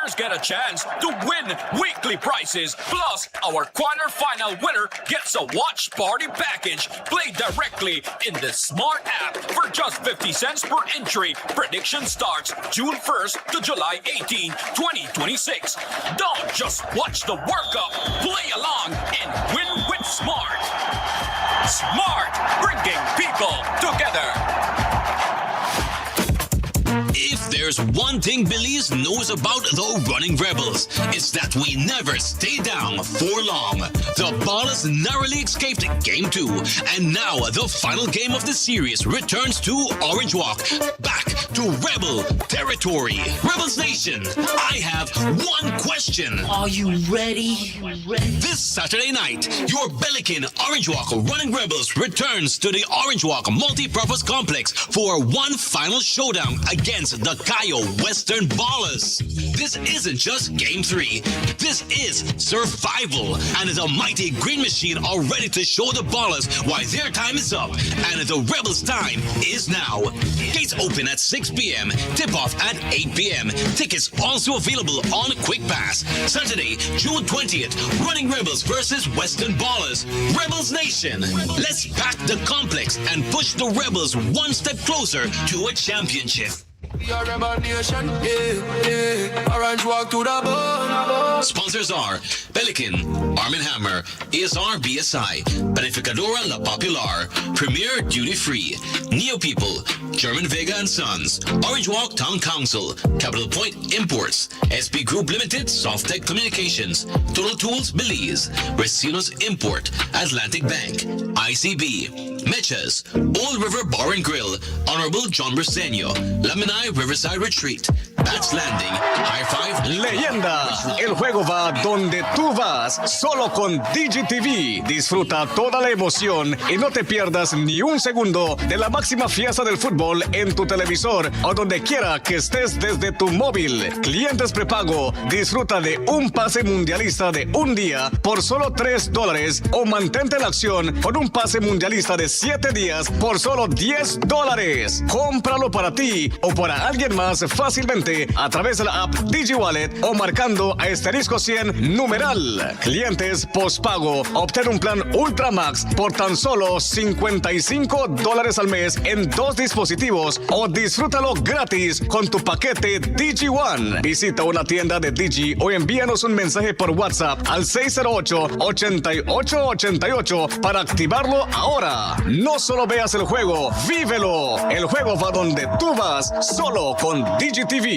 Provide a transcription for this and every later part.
winners get a chance to win weekly prizes. Plus, our quarterfinal winner gets a watch party package played directly in the Smart app for just 50 cents per entry. Prediction starts June 1st to July 18, 2026. Don't just watch the World Cup. Play along and win with Smart. Smart, bringing people together. If there's one thing Belize knows about the Running Rebels, it's that we never stay down for long. The Ballers narrowly escaped Game 2, and now the final game of the series returns to Orange Walk, back to Rebel territory. Rebels Nation, I have one question. Are you ready? This Saturday night, your Pelican Orange Walk Running Rebels returns to the Orange Walk Multipurpose Complex for one final showdown against the Cayo Western Ballers. This isn't just Game 3. This is survival, and the mighty Green Machine are ready to show the Ballers why their time is up, and the Rebels' time is now. Gates open at 6 p.m., tip-off at 8 p.m. Tickets also available on Quick Pass. Saturday, June 20th, Running Rebels versus Western Ballers. Rebels Nation, let's pack the complex and push the Rebels one step closer to a championship. Your Rebel Nation, Orange Walk to the bone. Sponsors are Pelican, Arm & Hammer, ASR BSI, Panificadora La Popular, Premier Duty Free, Neo People, German Vega and Sons, Orange Walk Town Council, Capital Point Imports, SP Group Limited, Softtech Communications, Total Tools Belize, Resinos Import, Atlantic Bank, ICB, Mechas, Old River Bar and Grill, Honorable John Briseño, Laminai Riverside Retreat, Bats Landing, High Five. Leyendas, el juego va donde tú vas, solo con DigiTV. Disfruta toda la emoción y no te pierdas ni un segundo de la máxima fiesta del fútbol en tu televisor o donde quiera que estés desde tu móvil. Clientes prepago, disfruta de un pase mundialista de un día por solo $3 o mantente la acción con un pase mundialista de 7 días por solo $10. Cómpralo para ti o para alguien más fácilmente a través de la app DigiWallet o marcando a *100 numeral. Clientes postpago, obtén un plan Ultra Max por tan solo $55 al mes en 2 dispositivos o disfrútalo gratis con tu paquete DigiOne. Visita una tienda de Digi o envíanos un mensaje por WhatsApp al 608-8888 para activarlo ahora. No solo veas el juego, vívelo. El juego va donde tú vas, solo con DigiTV.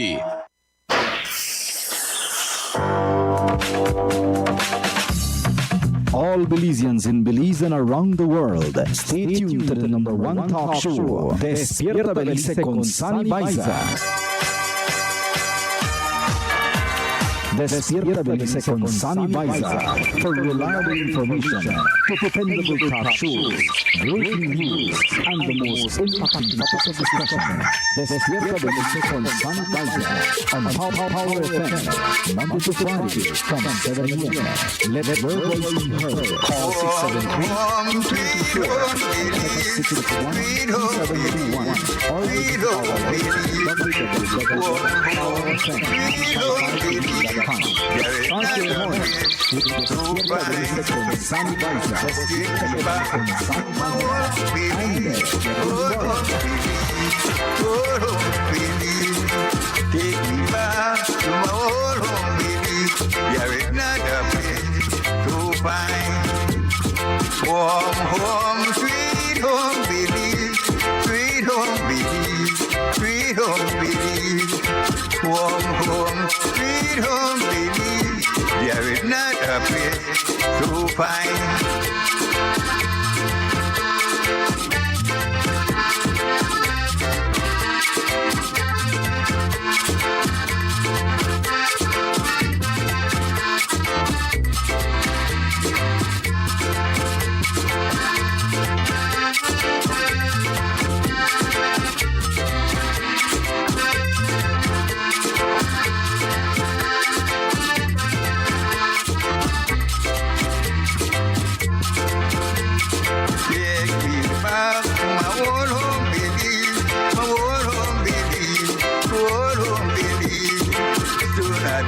All Belizeans in Belize and around the world, stay tuned to the #1 talk show, Despierta Belize con Sunny Baiza. Despierta Belize con Sunny Baiza for reliable information, for dependable talk shows, breaking news, and the most impacting topics of discussion. Despierta Belize con Sunny Baiza on Power FM, Monday to Friday from 7 a.m. Let your voice be heard. Call 673-661-271 or visit our website www.powerfm.com. Start your morning with Despierta Belize con Sunny Baiza. Despierta Belize con Sunny Baiza. I'm there. Take me back to my old home, baby. There is not a place to find. Warm home, sweet home, baby. Sweet home, baby. Sweet home, baby. Warm home, sweet home, baby. There is not a place to find.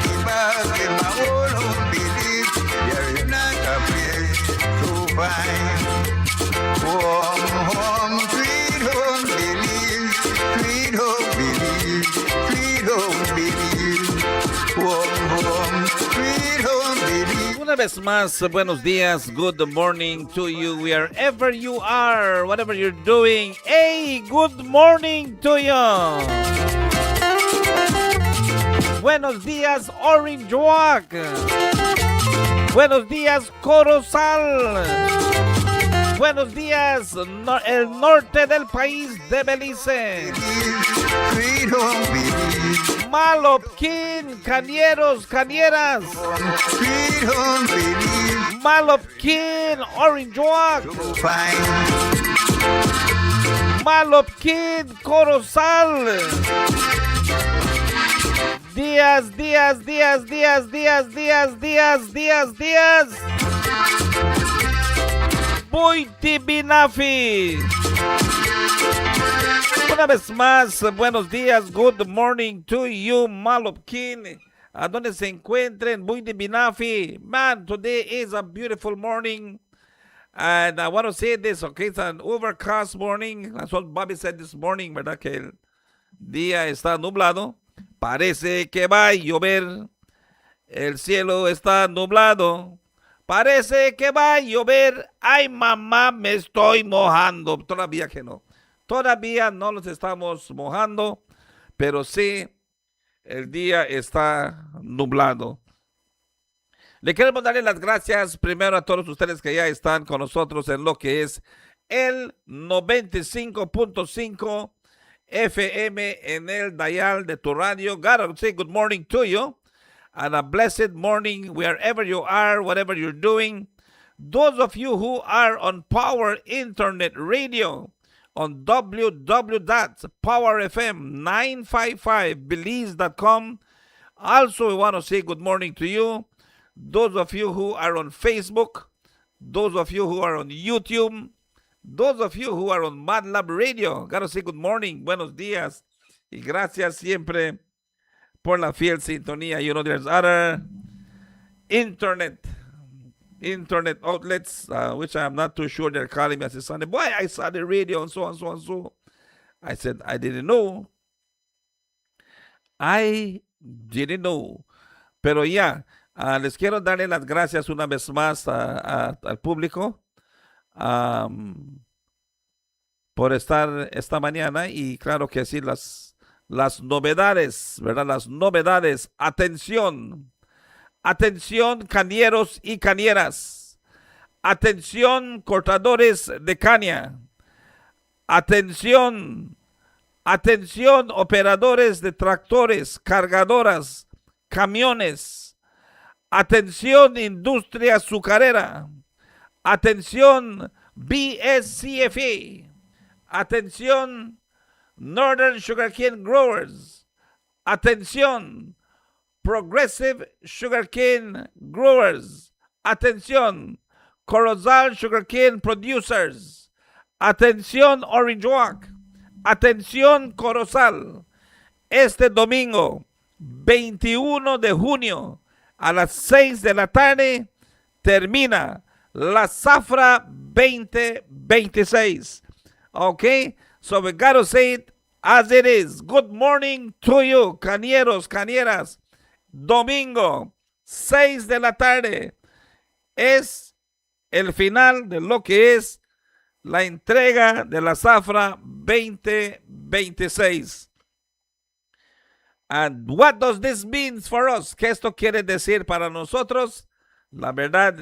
be back in my old home village. There is not a place so fine. Home, sweet home Belize, sweet home Belize, sweet home Belize. Home, sweet home Belize. Una vez más, buenos días, good morning to you, wherever you are, whatever you're doing. Hey, good morning to you. Buenos días, Orange Walk. Buenos días, Corozal. Buenos días, el norte del país de Belize. Sweet home Belize. Malopkin, cañeros, cañeras. Sweet home Belize. Malopkin, Orange Walk. Fine. Malopkin, Corozal. Días. Buiti Binafi. Una vez más, buenos días, good morning to you, Malopkin. A donde se encuentren, Buiti Binafi. Man, today is a beautiful morning. And I want to say this, okay, it's an overcast morning. That's what Bobby said this morning, ¿verdad? Que el día está nublado. Parece que va a llover. El cielo está nublado. Parece que va a llover. Ay, mamá, me estoy mojando. Todavía que no. Todavía no nos estamos mojando. Pero sí, el día está nublado. Le queremos darle las gracias primero a todos ustedes que ya están con nosotros en lo que es el 95.5 FM en el dial de tu radio. Gotta say good morning to you. And a blessed morning wherever you are, whatever you're doing. Those of you who are on Power Internet Radio on www.powerfm955belize.com. Also, we want to say good morning to you. Those of you who are on Facebook, those of you who are on YouTube, those of you who are on MadLab Radio. Gotta say good morning, buenos días, y gracias siempre por la fiel sintonía. You know, there's other internet outlets, which I'm not too sure they're calling me as a Sunday. Boy, I saw the radio and so on, so on, so. I said, I didn't know. Pero ya, les quiero darle las gracias una vez más al público por estar esta mañana. Y claro que sí, las novedades, ¿verdad? Las novedades. Atención, cañeros y cañeras. Atención, cortadores de caña. Atención, operadores de tractores, cargadoras, camiones. Atención, industria azucarera. Atención, BSCFA. Atención, Northern Sugarcane Growers. Atención, Progressive Sugarcane Growers. Atención, Corozal Sugarcane Producers. Atención, Orange Walk. Atención, Corozal. Este domingo, 21 de junio, a las 6 de la tarde, termina la Zafra 2026. Okay? So we gotta say it as it is. Good morning to you, cañeros, cañeras. Domingo, 6 de la tarde, es el final de lo que es la entrega de la Zafra 2026. And what does this mean for us? ¿Qué esto quiere decir para nosotros? La verdad,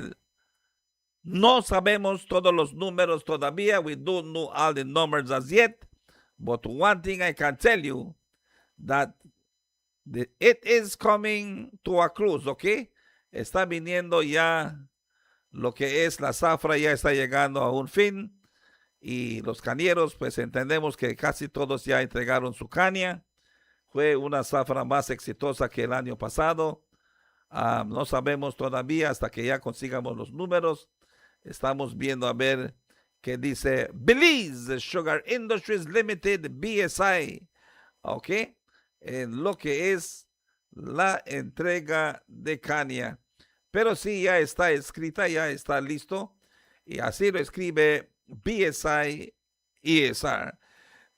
no sabemos todos los números todavía. We don't know all the numbers as yet. But one thing I can tell you, that it is coming to a close, ¿ok? Está viniendo ya lo que es la zafra, ya está llegando a un fin. Y los cañeros, pues entendemos que casi todos ya entregaron su caña. Fue una zafra más exitosa que el año pasado. No sabemos todavía hasta que ya consigamos los números. Estamos viendo a ver qué dice Belize Sugar Industries Limited, BSI. ¿Ok? En lo que es la entrega de caña. Pero sí, ya está escrita, ya está listo. Y así lo escribe BSI ESR.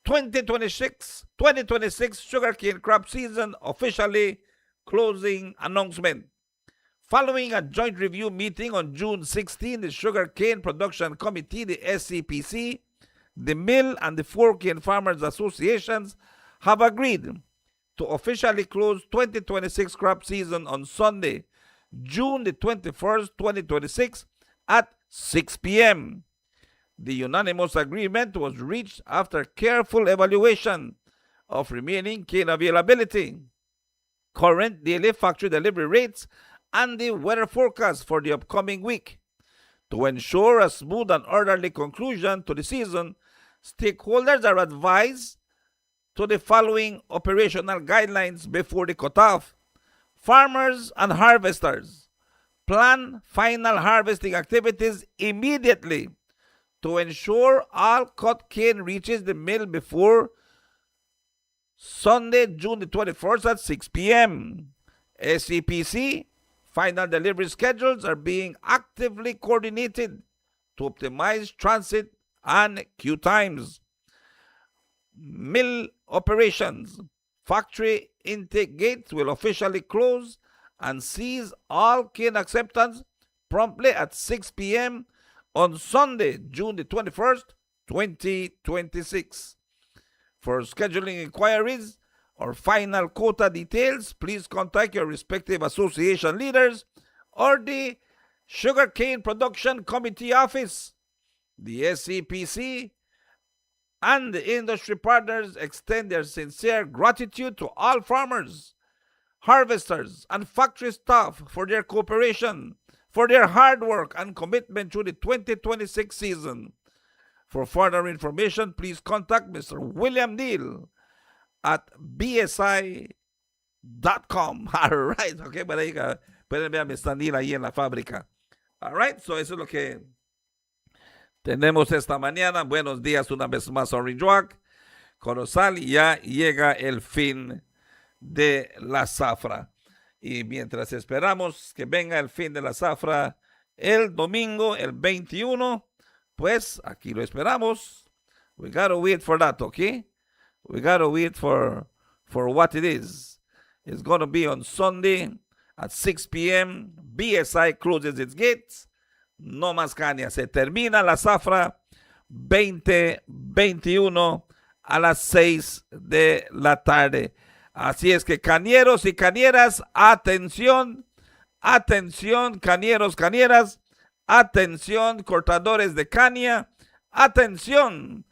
2026 sugarcane crop season officially closing announcement. Following a joint review meeting on June 16, the Sugarcane Production Committee, the SCPC, the Mill and the 4 Cane Farmers Associations have agreed to officially close 2026 crop season on Sunday, June the 21st, 2026 at 6 p.m. The unanimous agreement was reached after careful evaluation of remaining cane availability, current daily factory delivery rates, and the weather forecast for the upcoming week. To ensure a smooth and orderly conclusion to the season, stakeholders are advised to the following operational guidelines before the cutoff. Farmers and harvesters, plan final harvesting activities immediately to ensure all cut cane reaches the mill before Sunday, June the 21st at 6 p.m. SCPC final delivery schedules are being actively coordinated to optimize transit and queue times. Mill operations. Factory intake gates will officially close and cease all cane acceptance promptly at 6 p.m. on Sunday, June the 21st, 2026. For scheduling inquiries or final quota details, please contact your respective association leaders or the Sugarcane Production Committee office. The SCPC and the industry partners extend their sincere gratitude to all farmers, harvesters, and factory staff for their cooperation, for their hard work and commitment through the 2026 season. For further information, please contact Mr. William Neal at bsi.com. All right, okay, pero ahí pueden ver a Mr. Neal ahí en la fábrica. All right, so eso es lo que tenemos esta mañana. Buenos días una vez más, Orange Walk. Corozal, ya llega el fin de la zafra. Y mientras esperamos que venga el fin de la zafra el domingo, el 21, pues aquí lo esperamos. We gotta wait for that, okay? We gotta wait for what it is. It's gonna be on Sunday at 6 p.m. BSI closes its gates. No más caña. Se termina la zafra 2021 a las 6 de la tarde. Así es que cañeros y cañeras, atención, atención, cañeros, cañeras, atención, cortadores de caña, atención,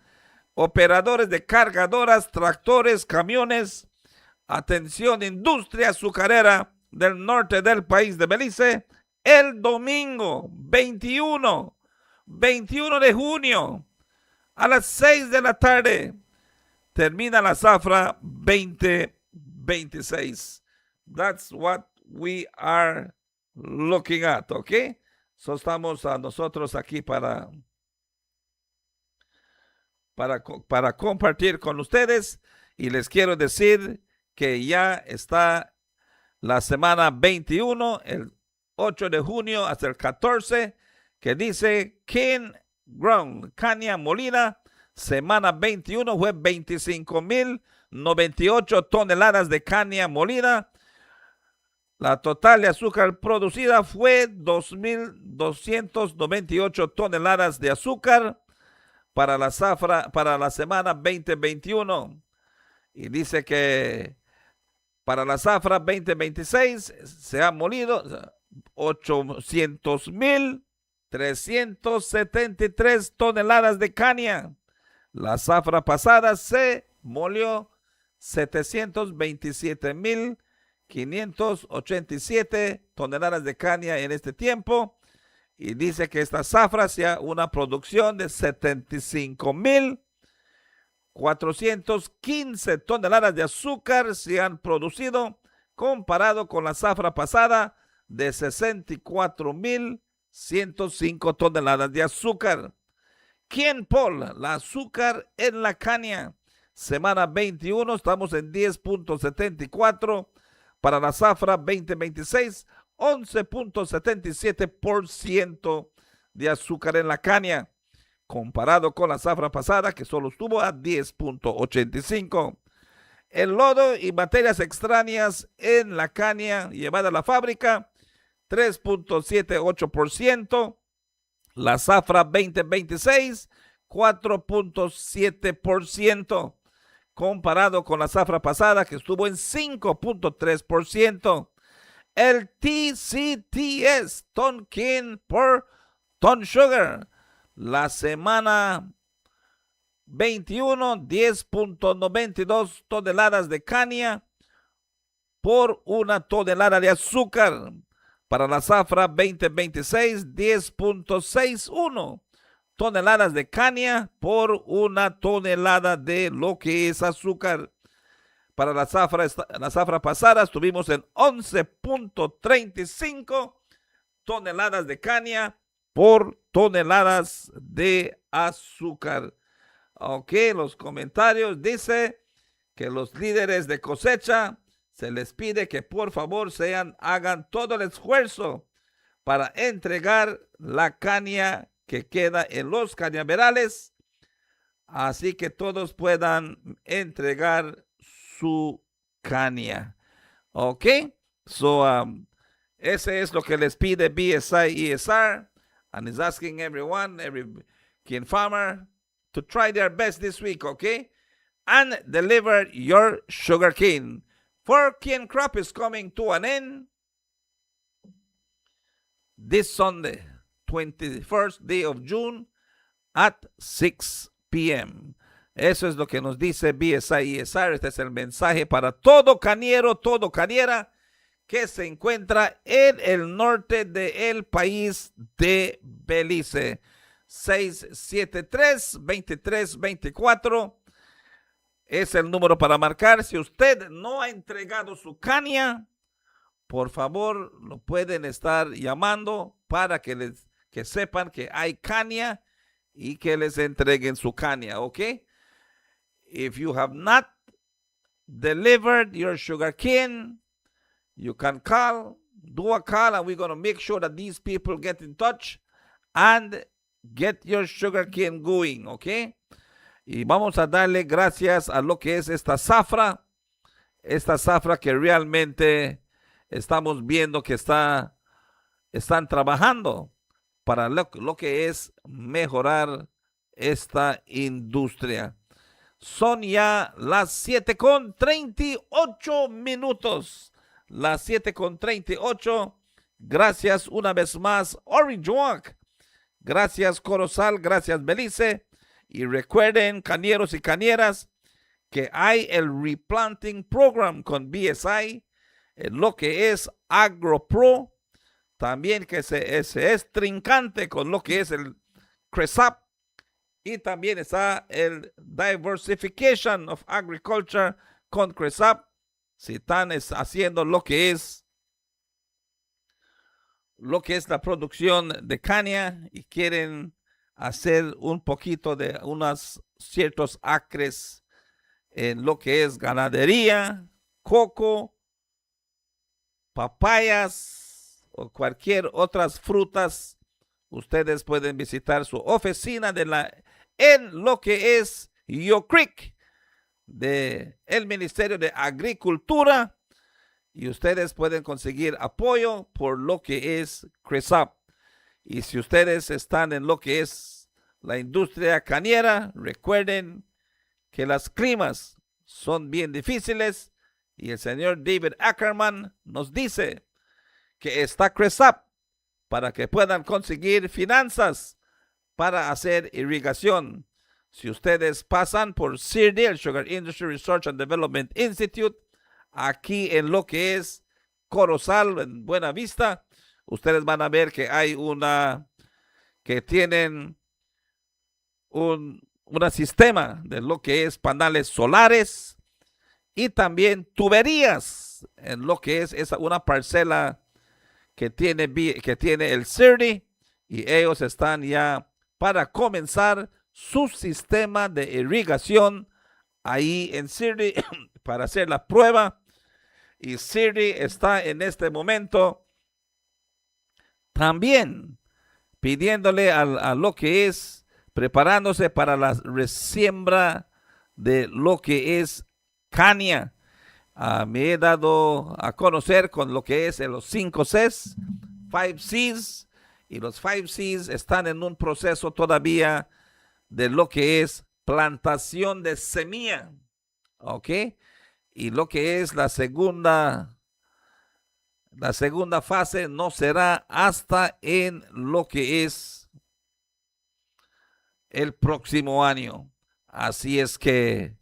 operadores de cargadoras, tractores, camiones, atención, industria azucarera del norte del país de Belice, el domingo 21 de junio a las 6 de la tarde termina la zafra 2026. That's what we are looking at, okay? So estamos a nosotros aquí para compartir con ustedes, y les quiero decir que ya está la semana 21, el 8 de junio hasta el 14, que dice cane ground, caña molida, semana 21 fue 25,098 toneladas de caña molida. La total de azúcar producida fue 2,298 toneladas de azúcar para la zafra, para la semana 2021. Y dice que para la zafra 2026 se han molido 800,373 toneladas de caña. La zafra pasada se molió 727,587 toneladas de caña en este tiempo. Y dice que esta zafra sea una producción de 75,415 toneladas de azúcar se han producido, comparado con la zafra pasada de 64,105 toneladas de azúcar. ¿Quién Paul? La azúcar en la caña. Semana 21 estamos en 10.74. Para la zafra 2026, 11.77% de azúcar en la caña, comparado con la zafra pasada que solo estuvo a 10.85. El lodo y materias extrañas en la caña llevada a la fábrica, 3.78%. La zafra 2026, 4.7%, comparado con la zafra pasada que estuvo en 5.3%. El TCTS, ton kin por ton sugar, la semana 21, 10.92 toneladas de caña por una tonelada de azúcar. Para la zafra 2026, 10.61 toneladas de caña por una tonelada de lo que es azúcar. Para la zafra pasada estuvimos en 11.35 toneladas de caña por toneladas de azúcar. Ok, los comentarios dice que los líderes de cosecha se les pide que por favor hagan todo el esfuerzo para entregar la caña que queda en los cañaverales, así que todos puedan entregar su caña. Ok, ese es lo que les pide BSI ESR, and is asking everyone, every cane farmer, to try their best this week, okay, and deliver your sugar cane. For cane crop is coming to an end this Sunday, 21st day of June at 6 p.m. Eso es lo que nos dice BSI ESR. Este es el mensaje para todo cañero, todo cañera que se encuentra en el norte del país de Belize. 673-2324 es el número para marcar. Si usted no ha entregado su caña, por favor, lo pueden estar llamando para que sepan que hay caña y que les entreguen su caña, ¿ok? If you have not delivered your sugar cane, you can do a call, and we're going to make sure that these people get in touch and get your sugar cane going, ¿ok? Y vamos a darle gracias a lo que es esta zafra que realmente estamos viendo que están trabajando para lo que es mejorar esta industria. Son ya las 7:38. Las 7:38. Gracias una vez más, Orange Walk. Gracias, Corozal. Gracias, Belize. Y recuerden, cañeros y cañeras, que hay el replanting program con BSI, en lo que es AgroPro, también que se es trincante con lo que es el CRESAP, y también está el Diversification of Agriculture con CRESAP, si están haciendo lo que es la producción de caña y quieren hacer un poquito de unos ciertos acres en lo que es ganadería, coco, papayas o cualquier otras frutas. Ustedes pueden visitar su oficina en lo que es Yo Creek del Ministerio de Agricultura, y ustedes pueden conseguir apoyo por lo que es CRESAP. Y si ustedes están en lo que es la industria cañera, recuerden que las climas son bien difíciles, y el señor David Ackerman nos dice que está CRESAP para que puedan conseguir finanzas para hacer irrigación. Si ustedes pasan por CIRDI, Sugar Industry Research and Development Institute, aquí en lo que es Corozal, en Buena Vista, ustedes van a ver que hay que tienen un sistema de lo que es paneles solares y también tuberías en lo que es una parcela que tiene el CIRDI, y ellos están ya para comenzar su sistema de irrigación ahí en CIRDI para hacer la prueba. Y Siri está en este momento también pidiéndole a lo que es, preparándose para la resiembra de lo que es caña. Me he dado a conocer con lo que es los 5 Cs, 5 Cs, y los 5 Cs están en un proceso todavía de lo que es plantación de semilla, ¿ok? Y lo que es la segunda fase no será hasta en lo que es el próximo año. Así es que,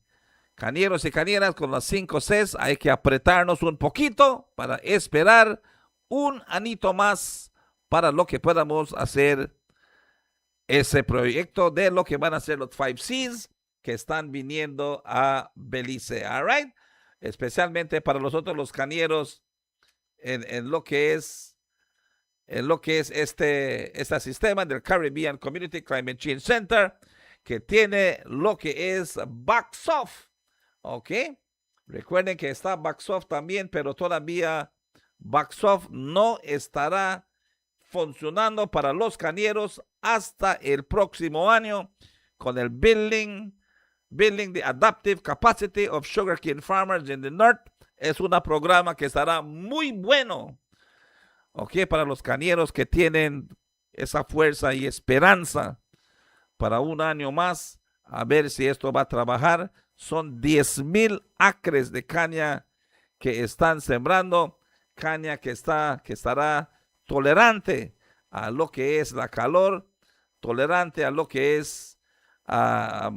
cañeros y cañeras, con las 5 Cs hay que apretarnos un poquito para esperar un anito más para lo que podamos hacer ese proyecto de lo que van a ser los 5 Cs que están viniendo a Belize. All right? Especialmente para nosotros los cañeros en lo que es este sistema del Caribbean Community Climate Change Center, que tiene lo que es Backsoft, ¿ok? Recuerden que está Backsoft también, pero todavía Backsoft no estará funcionando para los cañeros hasta el próximo año con el Building the Adaptive Capacity of Sugarcane Farmers in the North. Es un programa que estará muy bueno, ¿ok? Para los cañeros que tienen esa fuerza y esperanza para un año más, a ver si esto va a trabajar. Son 10,000 acres de caña que están sembrando, caña que estará tolerante a lo que es la calor, tolerante a lo que es la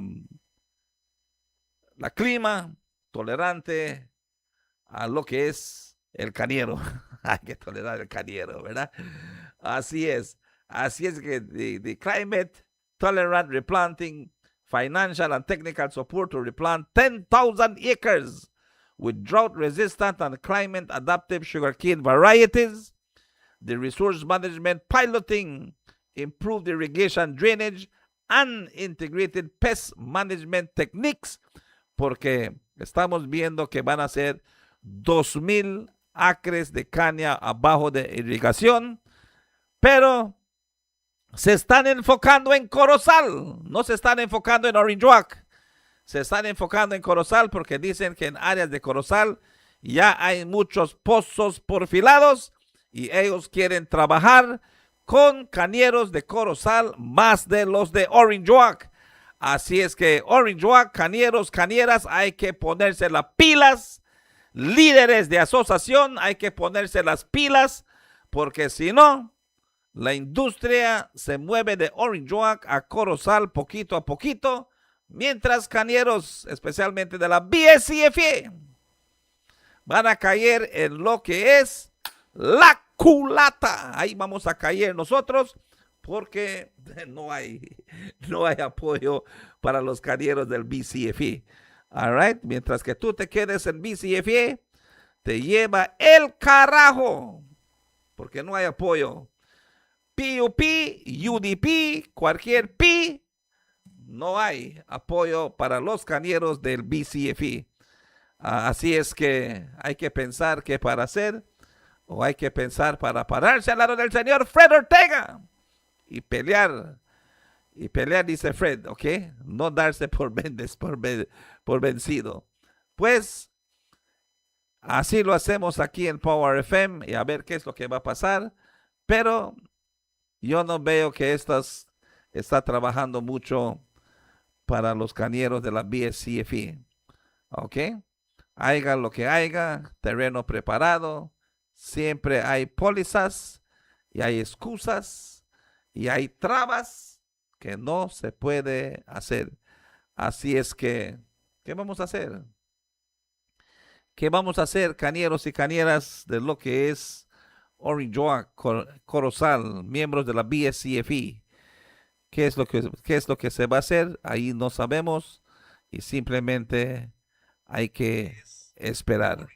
clima, tolerante a lo que es el cañero. Hay que tolerar el cañero, ¿verdad? Así es que the climate tolerant replanting, financial and technical support to replant 10,000 acres with drought-resistant and climate-adaptive sugarcane varieties, the resource management piloting, improved irrigation drainage, and integrated pest management techniques, porque estamos viendo que van a ser 2,000 acres de caña abajo de irrigación, pero se están enfocando en Corozal, no se están enfocando en Orange Walk. Se están enfocando en Corozal porque dicen que en áreas de Corozal ya hay muchos pozos perfilados y ellos quieren trabajar con cañeros de Corozal más de los de Orange Walk. Así es que Orange Walk, cañeros, cañeras, hay que ponerse las pilas. Líderes de asociación, hay que ponerse las pilas, porque si no, la industria se mueve de Orange Walk a Corozal poquito a poquito, mientras cañeros, especialmente de la BSCFA, van a caer en lo que es la culata. Ahí vamos a caer nosotros, porque no hay apoyo para los cañeros del BCFA. All right, mientras que tú te quedes en BCFA, te lleva el carajo, porque no hay apoyo. PUP, UDP, cualquier P, no hay apoyo para los cañeros del BCFA. Así es que hay que pensar qué para hacer, o hay que pensar para pararse al lado del señor Fred Ortega y pelear, dice Fred, ¿ok? No darse por vencido. Pues así lo hacemos aquí en Power FM y a ver qué es lo que va a pasar. Pero yo no veo que está trabajando mucho para los cañeros de la BSCFE. ¿Ok? Haiga lo que haya, terreno preparado, siempre hay pólizas y hay excusas y hay trabas que no se puede hacer. Así es que, ¿qué vamos a hacer? ¿Qué vamos a hacer, cañeros y cañeras, de lo que es Orange Walk, Corozal, miembros de la BSCFE? ¿Qué es lo que se va a hacer? Ahí no sabemos y simplemente hay que esperar.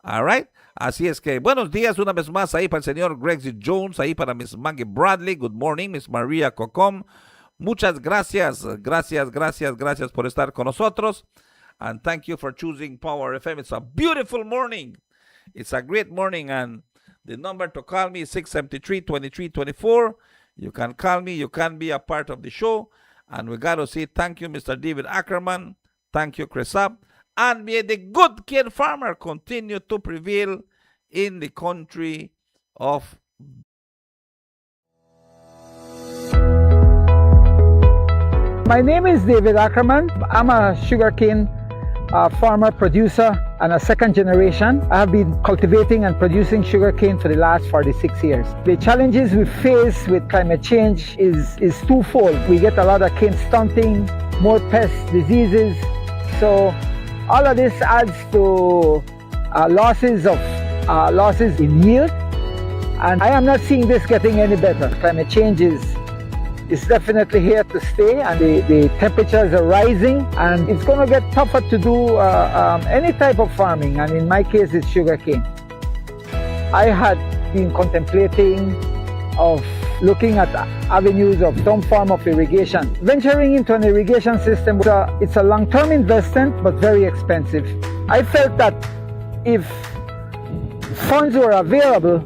All right. Así es que buenos días una vez más ahí para el señor Greg Jones, ahí para Miss Maggie Bradley. Good morning, Miss Maria Cocom. Muchas gracias por estar con nosotros. And thank you for choosing Power FM. It's a beautiful morning. It's a great morning, and the number to call me is 673-2324. You can call me. You can be a part of the show. And we got to say thank you, Mr. David Ackerman. Thank you, Chris Up. And may the good kid farmer continue to prevail in the country of My name is David Ackerman. I'm a sugarcane farmer, producer, and a second generation. I have been cultivating and producing sugarcane for the last 46 years. The challenges we face with climate change is twofold. We get a lot of cane stunting, more pests, diseases. So all of this adds to losses in yield. And I am not seeing this getting any better. Climate change is definitely here to stay, and the temperatures are rising, and it's going to get tougher to do any type of farming, and in my case it's sugarcane. I had been contemplating of looking at avenues of some form of irrigation. Venturing into an irrigation system, it's a long-term investment but very expensive. I felt that if funds were available,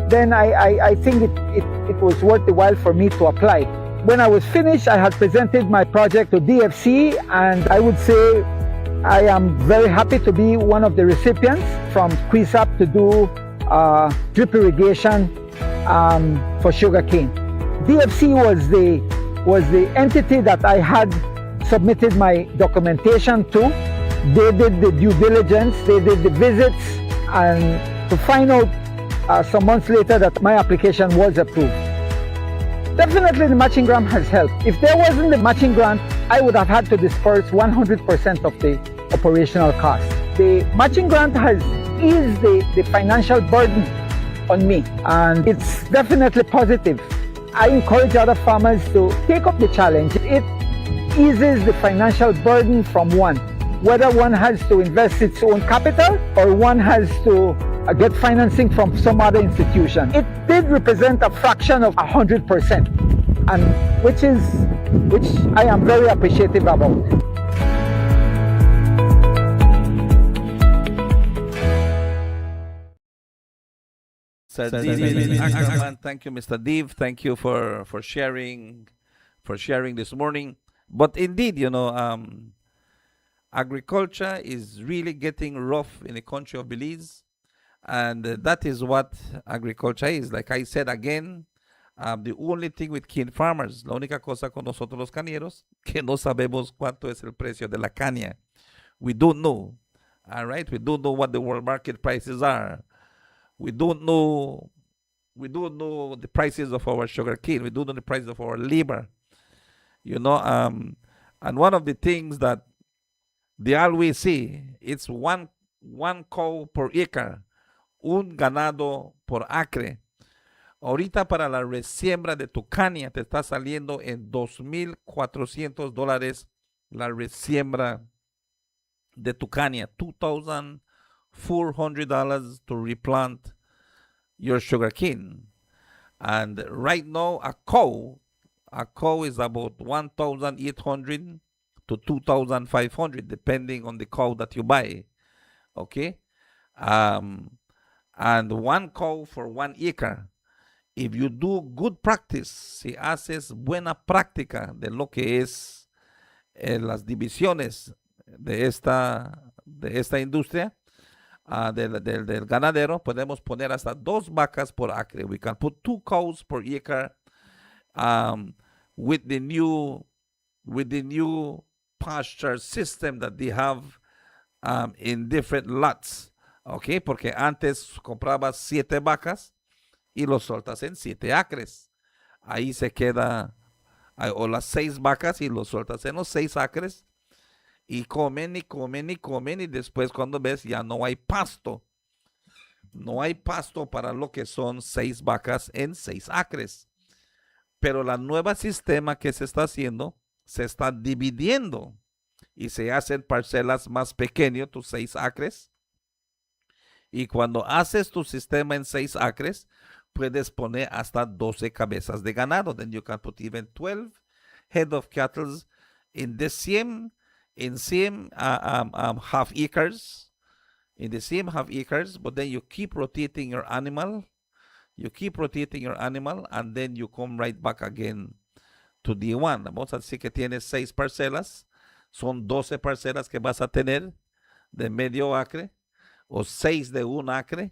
then I think it was worth the while for me to apply. When I was finished, I had presented my project to DFC, and I would say I am very happy to be one of the recipients from QuiSAP to do drip irrigation for sugarcane. DFC was the entity that I had submitted my documentation to. They did the due diligence, they did the visits, and to find out some months later that my application was approved. Definitely the matching grant has helped. If there wasn't the matching grant, I would have had to disperse 100% of the operational cost. The matching grant has eased the financial burden on me, and it's definitely positive. I encourage other farmers to take up the challenge. It eases the financial burden from one, whether one has to invest its own capital or one has to get financing from some other institution. It did represent a fraction of 100%, and which I am very appreciative about. Sir David Ackerman. Thank you, Mr. Dev. Thank you for sharing this morning. But indeed, agriculture is really getting rough in the country of Belize. And that is what agriculture is. Like I said again, the only thing with cane farmers, la única cosa con nosotros los cañeros, que no sabemos cuánto es el precio de la caña. We don't know. All right? We don't know what the world market prices are. We don't know the prices of our sugar cane. We don't know the prices of our labor. And one of the things that they always say, it's one cow per acre. Un ganado por acre. Ahorita para la resiembra de tu caña te está saliendo en $2,400 la resiembra de tu caña. $2,400 to replant your sugar cane. And right now a cow is about $1,800 to $2,500 depending on the cow that you buy. Okay? And one cow for 1 acre. If you do good practice, si haces buena práctica de lo que es las divisiones de esta industria, del ganadero, podemos poner hasta 2 vacas por acre. We can put 2 cows per acre with the new pasture system that they have in different lots. Ok, porque antes comprabas 7 vacas y los soltas en 7 acres. Ahí se queda, o las 6 vacas y los sueltas en los 6 acres. Y comen y comen y comen, y después cuando ves ya no hay pasto. No hay pasto para lo que son 6 vacas en 6 acres. Pero la nueva sistema que se está haciendo, se está dividiendo y se hacen parcelas más pequeñas, tus 6 acres. Y cuando haces tu sistema en 6 acres, puedes poner hasta 12 cabezas de ganado. Then you can put even 12 head of cattle in the same half acres, in the same half acres, but then you keep rotating your animal. You keep rotating your animal, and then you come right back again to the one. Vamos a decir que tienes 6 parcelas. Son 12 parcelas que vas a tener de medio acre o 6 de un acre.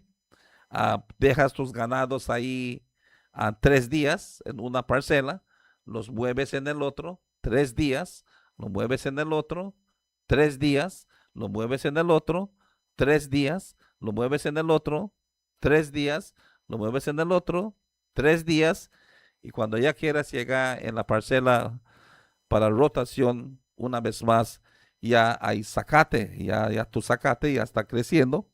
Dejas tus ganados ahí 3 días en una parcela, los mueves en el otro, 3 días, lo mueves en el otro, 3 días, lo mueves en el otro, 3 días, lo mueves en el otro, 3 días, lo mueves en el otro, 3 días, y cuando ya quieras llegar en la parcela para rotación, una vez más, ya hay zacate, ya tu zacate ya está creciendo,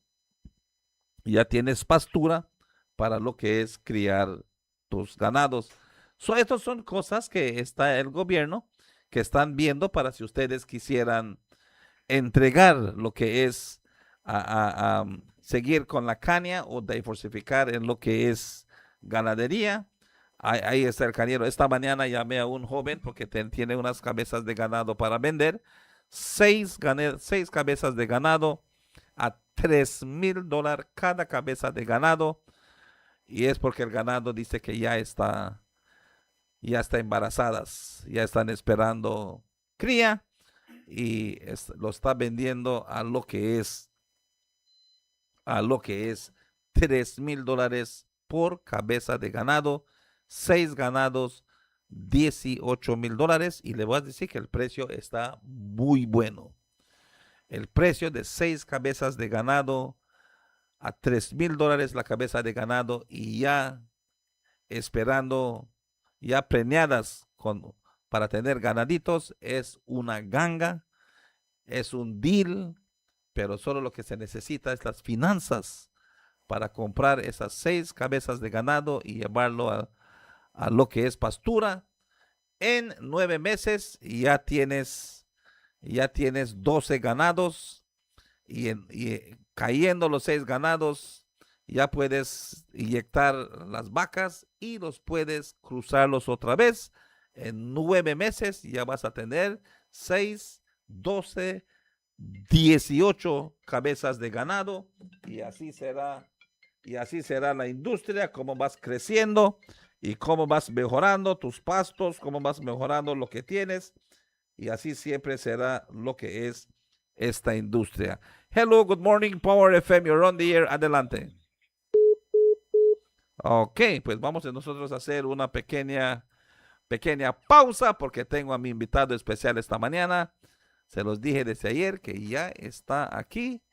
ya tienes pastura para lo que es criar tus ganados. Estas son cosas que está el gobierno que están viendo para si ustedes quisieran entregar lo que es seguir con la caña o diversificar en lo que es ganadería. Ahí está el cañero. Esta mañana llamé a un joven porque tiene unas cabezas de ganado para vender. 6 cabezas de ganado a $3,000 cada cabeza de ganado. Y es porque el ganado dice que ya está embarazadas, ya están esperando cría y lo está vendiendo a lo que es $3,000 por cabeza de ganado. 6 ganados, $18,000, y le voy a decir que el precio está muy bueno. El precio de 6 cabezas de ganado a $3,000 la cabeza de ganado, y ya esperando, ya preñadas para tener ganaditos, es una ganga, es un deal, pero solo lo que se necesita es las finanzas para comprar esas 6 cabezas de ganado y llevarlo a lo que es pastura. En 9 meses ya tienes 12 ganados, y cayendo los 6 ganados ya puedes inyectar las vacas y los puedes cruzarlos otra vez. En 9 meses ya vas a tener 6, 12, 18 cabezas de ganado, y así será la industria, cómo vas creciendo y cómo vas mejorando tus pastos, cómo vas mejorando lo que tienes, y así siempre será lo que es esta industria. Hello, good morning, Power FM, you're on the air, adelante. Ok, pues vamos nosotros a hacer una pequeña pausa porque tengo a mi invitado especial esta mañana. Se los dije desde ayer que ya está aquí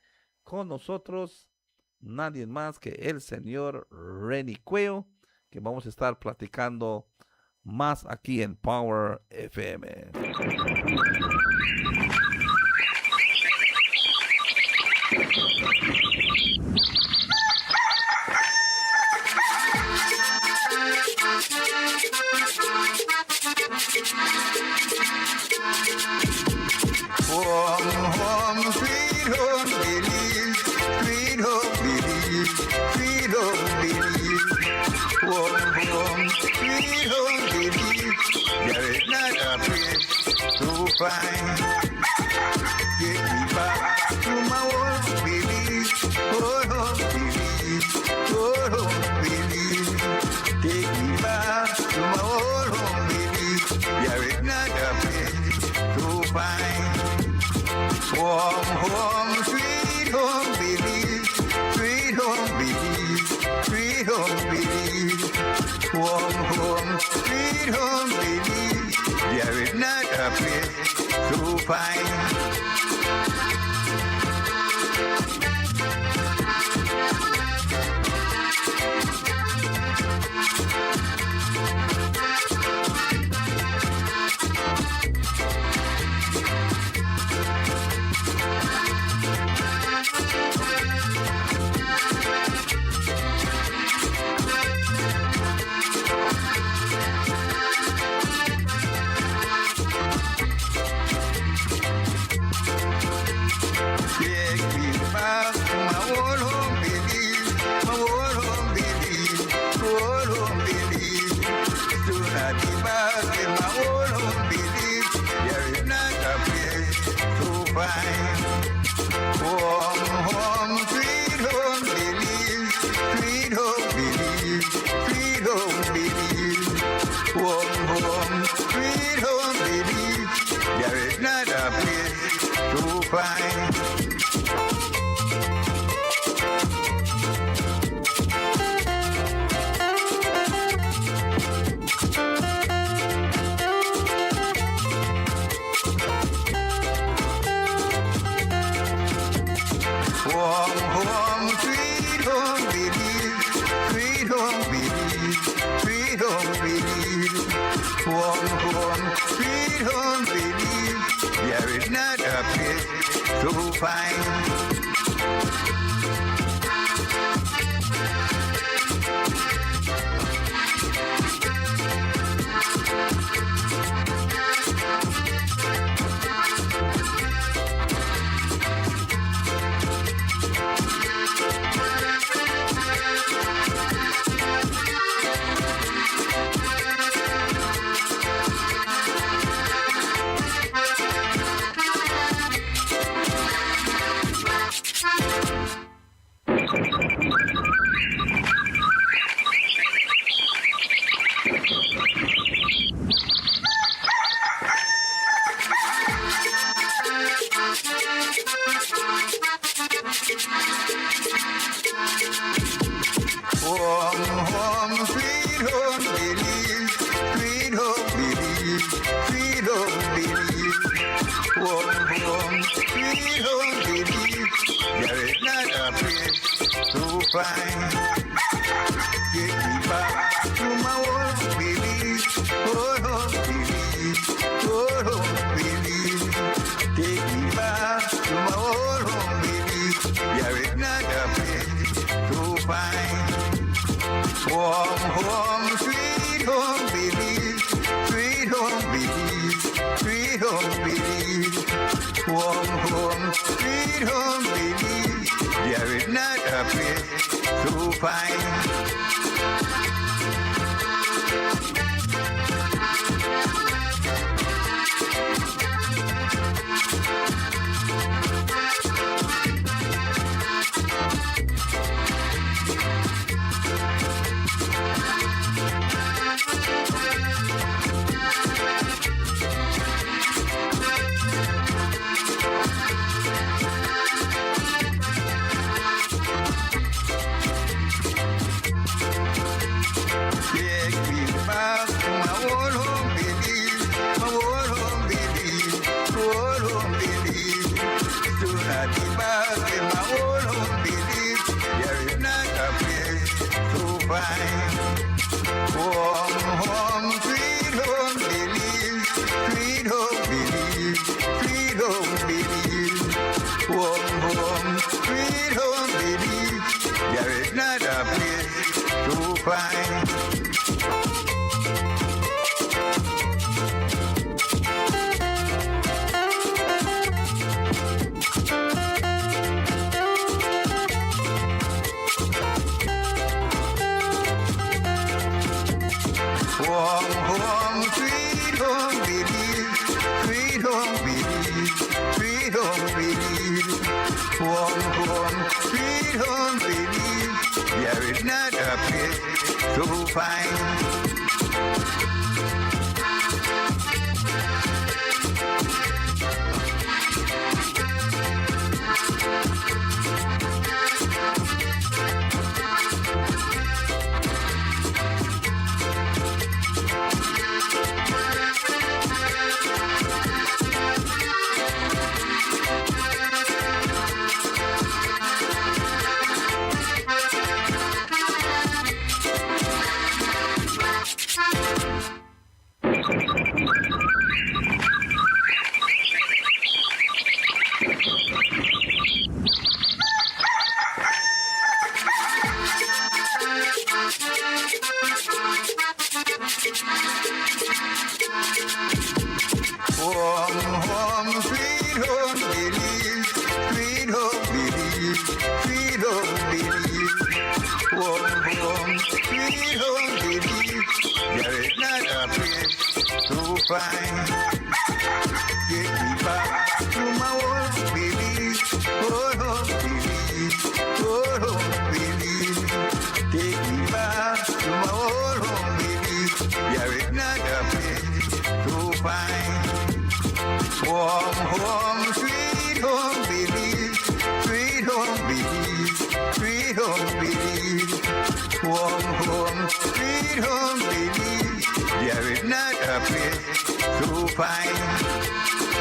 con nosotros nadie más que el señor Renny Cuello, que vamos a estar platicando más aquí en Power FM. Home, sweet home, Belize, sweet home, Belize, sweet home, Belize. Home, sweet home, Belize. There is not a place so fine. Get me back to my home, Belize, home, Belize, home, Belize. Take me back to my home, Belize. There is not a place so fine. Home, sweet home, Belize, sweet home, Belize, sweet home, Belize. Home, sweet home, Belize. There is not a place so fine. Take me back to my old home, Belize, my old home, Belize, old home, Belize. Soon I'll be back in my old home, Belize. There is not a place so fine. Home, fine. Warm home, sweet home, Belize, sweet home, Belize, sweet home, Belize. Warm home, sweet home, Belize. There is not a place so fine. Warm home, sweet home, Belize, sweet home, Belize, sweet home, Belize. Warm home, sweet home, Belize. There is not a place so fine. Take me back to my old Belize, old home, Belize, old home, Belize. Take me back to my old home, Belize. There is not a place so fine. Warm home, sweet home, Belize, sweet home, Belize, sweet home, Belize. Warm home, sweet home, Belize. There is not a place so fine. Take me back to my old home, Belize, my old home, Belize, old home, Belize. Soon I'll be back in my old home, Belize. There is not a place so fine. Warm home, sweet home, Belize, sweet home, Belize, sweet home, Belize. Warm home, sweet home, Belize. There is not a place so fine. Warm home, sweet home, Belize, sweet home, Belize, sweet home, Belize. Warm home, sweet home, Belize. There is not a place so fine. Warm home, sweet home, Belize, sweet home, Belize, sweet home, Belize. Warm home, sweet home, Belize. There is not a place so fine. Take me back to my old Belize, old home, Belize, old home, Belize. Take me back to my old home, Belize. There is not a place so fine. Warm home, sweet home. sweet home Belize. There is not a place so fine.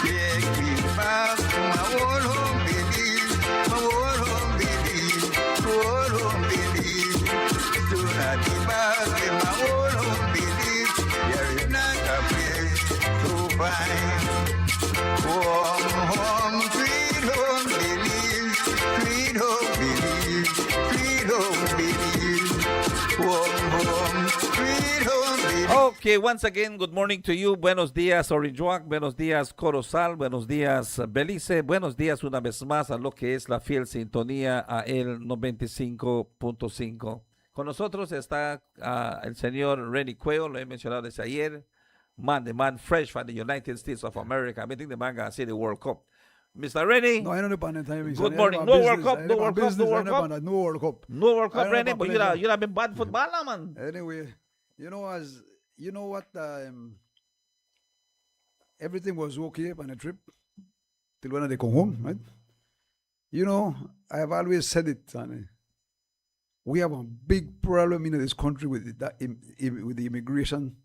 Take me back to my old home Belize, my old home Belize, old home Belize. Soon I'll be back in my old home Belize. There is not a place so fine. Home, sweet home Belize, sweet home Belize, sweet home Belize. Sweet home Belize. Okay, once again, good morning to you. Buenos días, Orange Walk. Buenos días, Corozal. Buenos días, Belize. Buenos días una vez más a lo que es la fiel sintonía a el 95.5. Con nosotros está el señor Renny Cuello, lo he mencionado desde ayer. The man fresh from the United States of America. I think the man got see the World Cup. Mr. Renny. No, I don't know about that time. Good morning. No World Cup, no World Cup, no World Cup. No World Cup. No World Cup, I Renny, don't but know you have been bad footballer, man. Anyway, you know what? Everything was okay on the trip till when they come home, right? You know, I have always said it, and we have a big problem in this country with with the immigration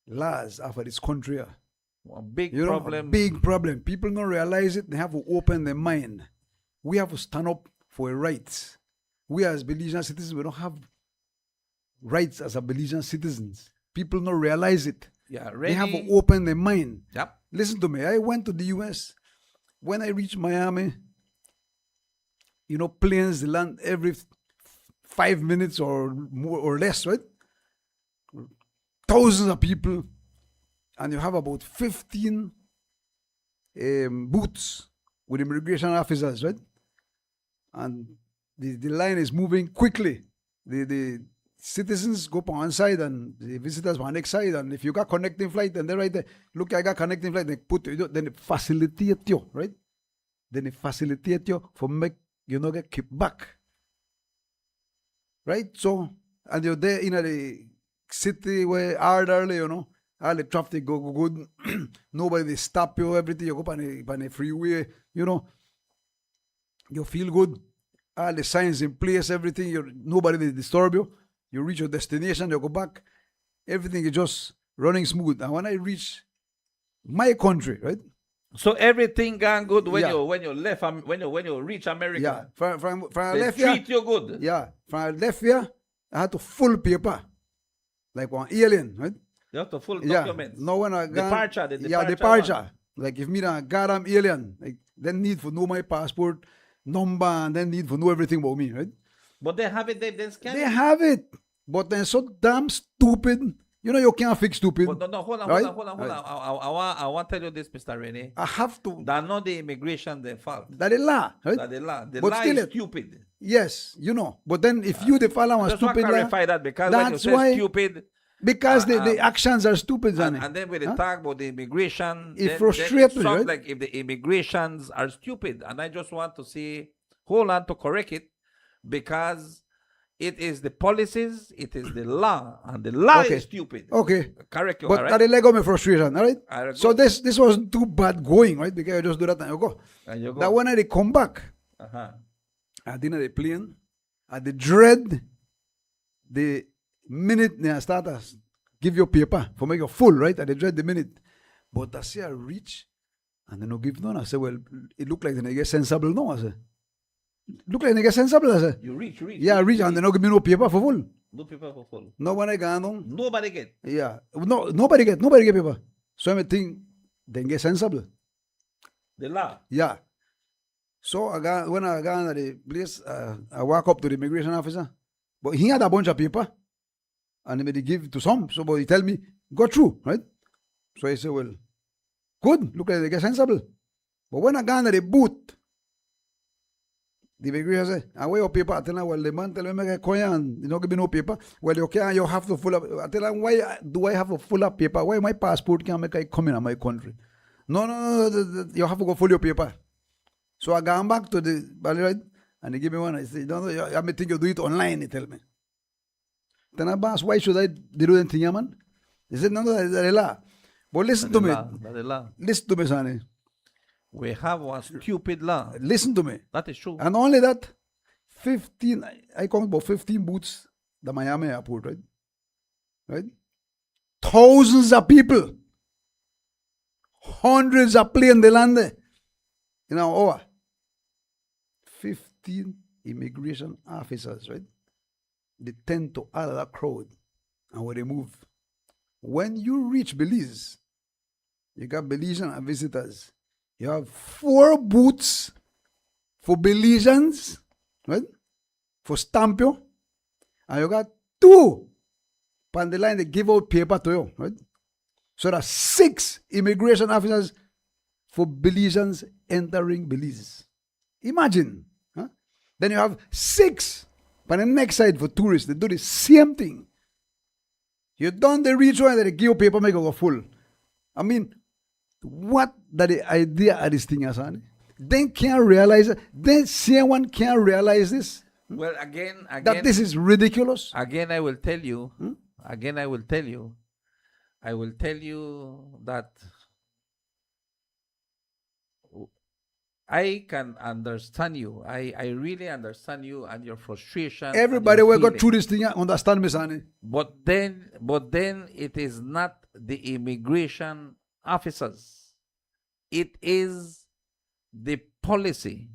laws of this country. A big You know, problem. big problem. People don't realize it. They have to open their mind. We have to stand up for our rights. We as Belizean citizens, we don't have rights as a Belizean citizens. People don't realize it. Yeah, They have to Renny. open their mind. Yep. Listen to me. I went to the US. When I reached Miami, you know, planes they land every 5 minutes or more or less, right? Thousands of people, and you have about 15 booths with immigration officers, right? And the line is moving quickly. The citizens go on one side and the visitors on the next side. And if you got connecting flight, and they're right there, look, I got connecting flight, they put then they facilitate you, right? Then they facilitate you for make you not get kicked back. Right? So, and you're there in the city where orderly, you know, all the traffic go good. Nobody they stop you, everything you go on the freeway, you know. You feel good. All the signs in place, everything, nobody they disturb you. You reach your destination, you go back. Everything is just running smooth. And when I reach my country, right? So everything gone good when Yeah. you left when you reach America. Yeah. From I They left here. treat you good. Yeah. From I left here, I had to full paper. Like one alien, right? You have to full Yeah. documents. No when I got Departure, the yeah, departure departure. Like if me a goddamn alien, like then need for know my passport number and then need for know everything about me, right? But they have it, they scan They it. have it, but they're so damn stupid. You know you can't fix stupid. But no, hold on, right? hold on. Right. I want to tell you this, Mr. Rennie. I have to. That's not the immigration their fault. That is law, right? That's the law. The But law still is it- stupid. Yes, you know. But then if you the follow a Just want to stupid law, clarify that because when you that's say why- stupid, because the actions are stupid, and Zanny. then when they Huh? talk about the immigration, It then frustrates it me, sounds right? like if the immigrations are stupid. And I just want to see, hold on to correct it, because it is the policies, it is the law, and the law Okay. is stupid. Okay. Correct you, But all that right? is Lego my frustration, all right? I agree. So this wasn't too bad going, right? Because I just do that and you go. And you go. That when I come back, Uh-huh. I didn't the plane, I the dread the minute they start us give your paper for make you full, right? I the dread the minute. But I see I reach and they no give none. I say, well, it look like they get sensible now. I say, look like they get sensible. I say, You reach. yeah, I reach and they no give me no paper for full. No paper for full. No one I got on. Nobody get. Yeah, no, nobody get paper. So I think they get sensible. The law. Yeah. So when I got into the place, I walk up to the immigration officer, but he had a bunch of paper, and he made give to some. So, but he tell me go through, right? So I say, well, good. Look like they get sensible. But when I got into the booth, The immigration say, and where your paper? I tell them, well, the man tell me make a coin and you don't give me no paper. Well, you can't, you have to full up. I tell them, why do I have a full up paper? Why my passport can't make I come in my country? No, you have to go full your paper. So I gone back to the Belize and they give me one. I say, no, I may think you do it online, he tell me. Then I asked, why should I do anything, man? He said, no, that's the law. But listen to me. Listen to me, Sonny. We have one stupid law. Listen to me. That is true. And only that, 15, I count about 15 booths, the Miami airport, right? Right? Thousands of people. Hundreds of planes, they land there. In an hour. 15 immigration officers, right? They tend to add that crowd. And when they move. When you reach Belize, you got Belizean visitors. You have 4 booths for Belizeans, right? For stamp you. And you got 2 on the line they give out paper to you, right? So there are 6 immigration officers for Belizeans entering Belize. Imagine. Huh? Then you have 6 on the next side for tourists. They do the same thing. You done the reach one, they give you paper, make you go full. I mean, what that the idea of this thing is, honey? They can't realize it. Then someone can't realize this. Well, again, That this is ridiculous. again, I will tell you. Again, I will tell you. I will tell you that I can understand you. I really understand you and your frustration. Everybody and will your go feeling. through this thing, understand me, sonny. But then it is not the immigration officers. It is the policy.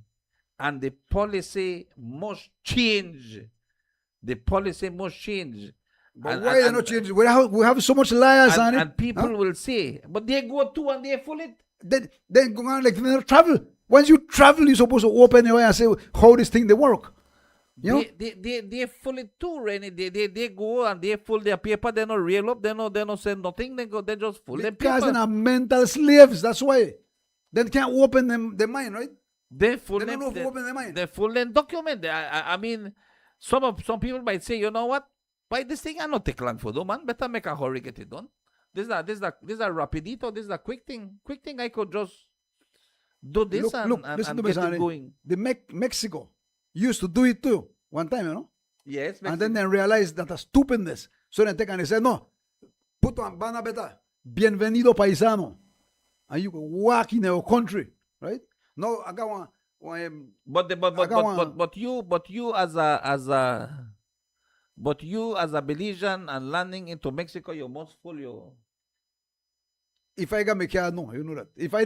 And the policy must change. The policy must change. But why they not change? We have so much liars, sonny. And people will say, but they go to and they full it. Then go on like they never travel. Once you travel, you're supposed to open your eye and say how this thing they work. You know? They full it too, Rennie. They go and they full their paper. They not real up. They not say nothing. They just full their Because paper. they are mental slaves. That's why. They can't open their mind, right? They full They them. don't know if open their mind. They full them document. I mean, some people might say, you know what? Why this thing I not take long for do, man. Better make a hurry get it done. This is a rapidito. This is a quick thing. Quick thing I could just do this Look, listen to me, get it sonny. going. The Mexico used to do it too one time, you know. Yes, And then they realized that a stupidness. So they take and they said, no, put on bana beta, bienvenido paisano. And you can walk in your country, right? No, I got one. But you as a Belizean and landing into Mexico, you must full your. If I got my car, no, you know that. If I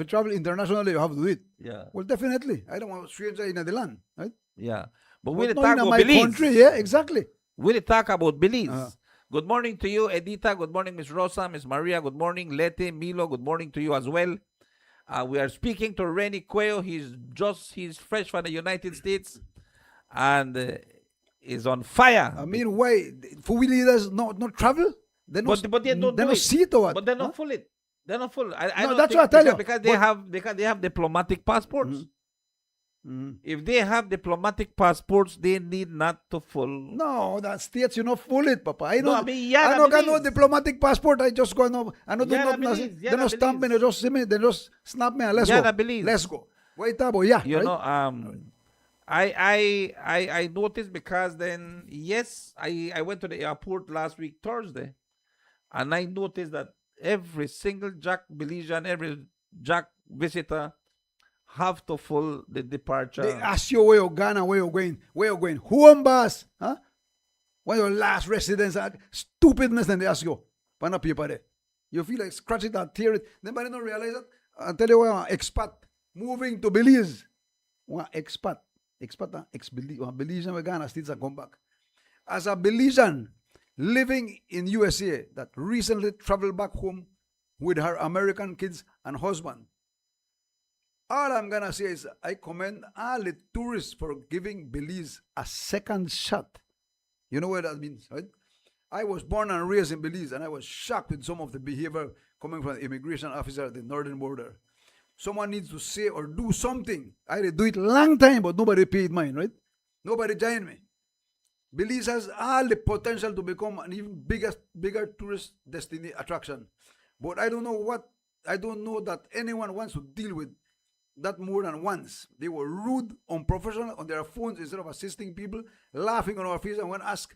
travel internationally, you have to do it. Yeah. Well, definitely. I don't want a stranger in the land, right? Yeah. But But we'll not talk in about my Belize. country, yeah, exactly. We'll talk about Belize. Uh-huh. Good morning to you, Edita. Good morning, Miss Rosa, Miss Maria. Good morning, Lete, Milo. Good morning to you as well. We are speaking to Rennie Cuello. He's fresh from the United States and is on fire. I mean, why? For we leaders not travel? They but they don't do it. see it or what? But they're not Huh? full it. They're not full. I No, don't that's think what I tell you. because But- they have diplomatic passports. Mhm. If they have diplomatic passports, they need not to full. No, that states you not full it, Papa. I No, know. I mean, yeah, I don't got Belize. no diplomatic passport. I just go no. I don't do Yeah, nothing. Belize. Yeah, They don't stamp me. They just see me. They just snap me. And let's Yeah, go. Belize. Let's go. Wait, Tabo. Yeah. You right? know, I noticed because then yes, I went to the airport last week Thursday, and I noticed that every single Jack Belizean, every Jack visitor have to full the departure. They ask you where you're going and where you're going. Where you're going. Home bus. Huh? Where your last residence at? Stupidness. Then they ask you. Pana paper there. You feel like scratch it and tear it. Then but they don't realize that. I'll tell you what, expat moving to Belize. One expat. Expat, Belizean we're gonna still come back. As a Belizean living in USA that recently traveled back home with her American kids and husband. All I'm gonna say is I commend all the tourists for giving Belize a second shot. You know what that means, right? I was born and raised in Belize, and I was shocked with some of the behavior coming from the immigration officer at the northern border. someone needs to say or do something. I did do it long time, but nobody paid mine, right? Nobody joined me. Belize has all the potential to become an even bigger tourist destination attraction. But I don't know that anyone wants to deal with that more than once. They were rude, unprofessional on their phones instead of assisting people, laughing on our faces, and when asked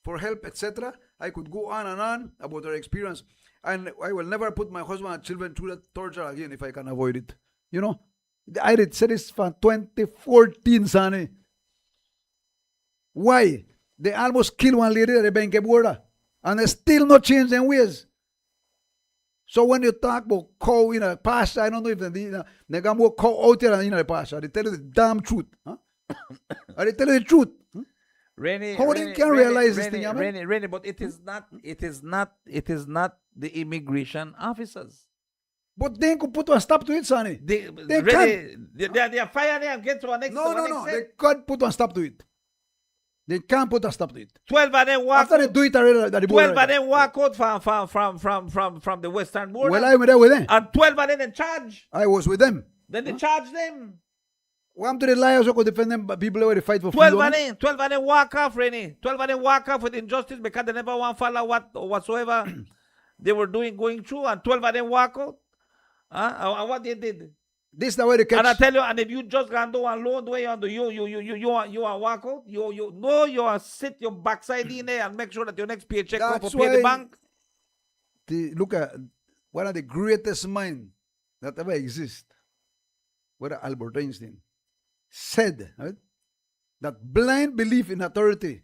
for help, etc. I could go on and on about their experience. And I will never put my husband and children through that torture again if I can avoid it. You know? I did say this from 2014, Sonny. Why? They almost killed one lady at the Benke border. And they still not changed their ways. So when you talk about cow in a pasture, I don't know if they got more cow out there than in a pasture. They tell you the damn truth. Huh? They tell you the truth. How they can realize this thing, Rennie, but it is not the immigration officers. But they could put a stop to it, Sonny. They are firing and get to our next. No. They can't put a stop to it. They can't put a stop to it. 12 of them walk. After they do it already, 12 of them walk out from the western border. Well, I was there with them. And 12 of them in charge. I was with them. Then they charge them. One to the liars who could defend them, but people who fight for 12 of them walk off, Rennie. 12 of them walk off with injustice because they never want to follow whatsoever they were going through, and 12 of them walk out. And what they did. This is the way they catch. And I tell you, and if you just gonna do one loan the way you do, you are walk out. You are sit your backside in there and make sure that your next paycheck come for pay the bank. Look at one of the greatest minds that ever exist, whether Albert Einstein, said, right, that blind belief in authority